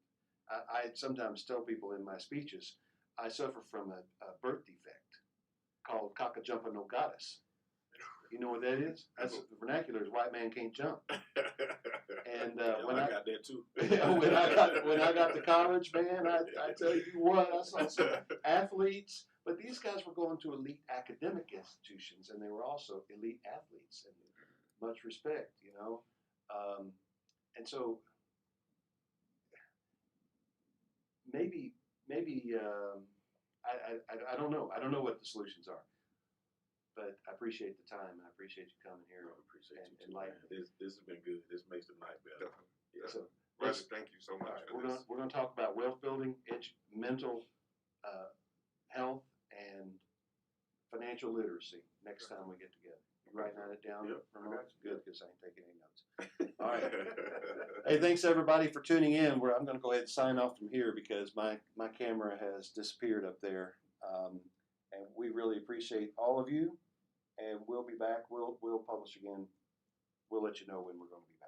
I sometimes tell people in my speeches I suffer from a birth defect called cock-a-jumping no goddess. You know what that is? That's the vernacular is white man can't jump. And when I got that too. when I got to college, man, I tell you what, I saw some athletes, but these guys were going to elite academic institutions, and they were also elite athletes, and much respect, and so maybe I don't know. I don't know what the solutions are, but I appreciate the time, and I appreciate you coming here. I appreciate you and too, like man. This has been good. This makes the night better. Definitely. Yeah. So Roger, thank you so all much right, for this. we're gonna talk about wealth building, mental health, and financial literacy next time we get together. You writing that down? Yep, Ramon? I got you. Good, because I ain't taking any notes. All right. Hey, thanks everybody for tuning in. I'm going to go ahead and sign off from here because my camera has disappeared up there. And we really appreciate all of you. And we'll be back. We'll publish again. We'll let you know when we're going to be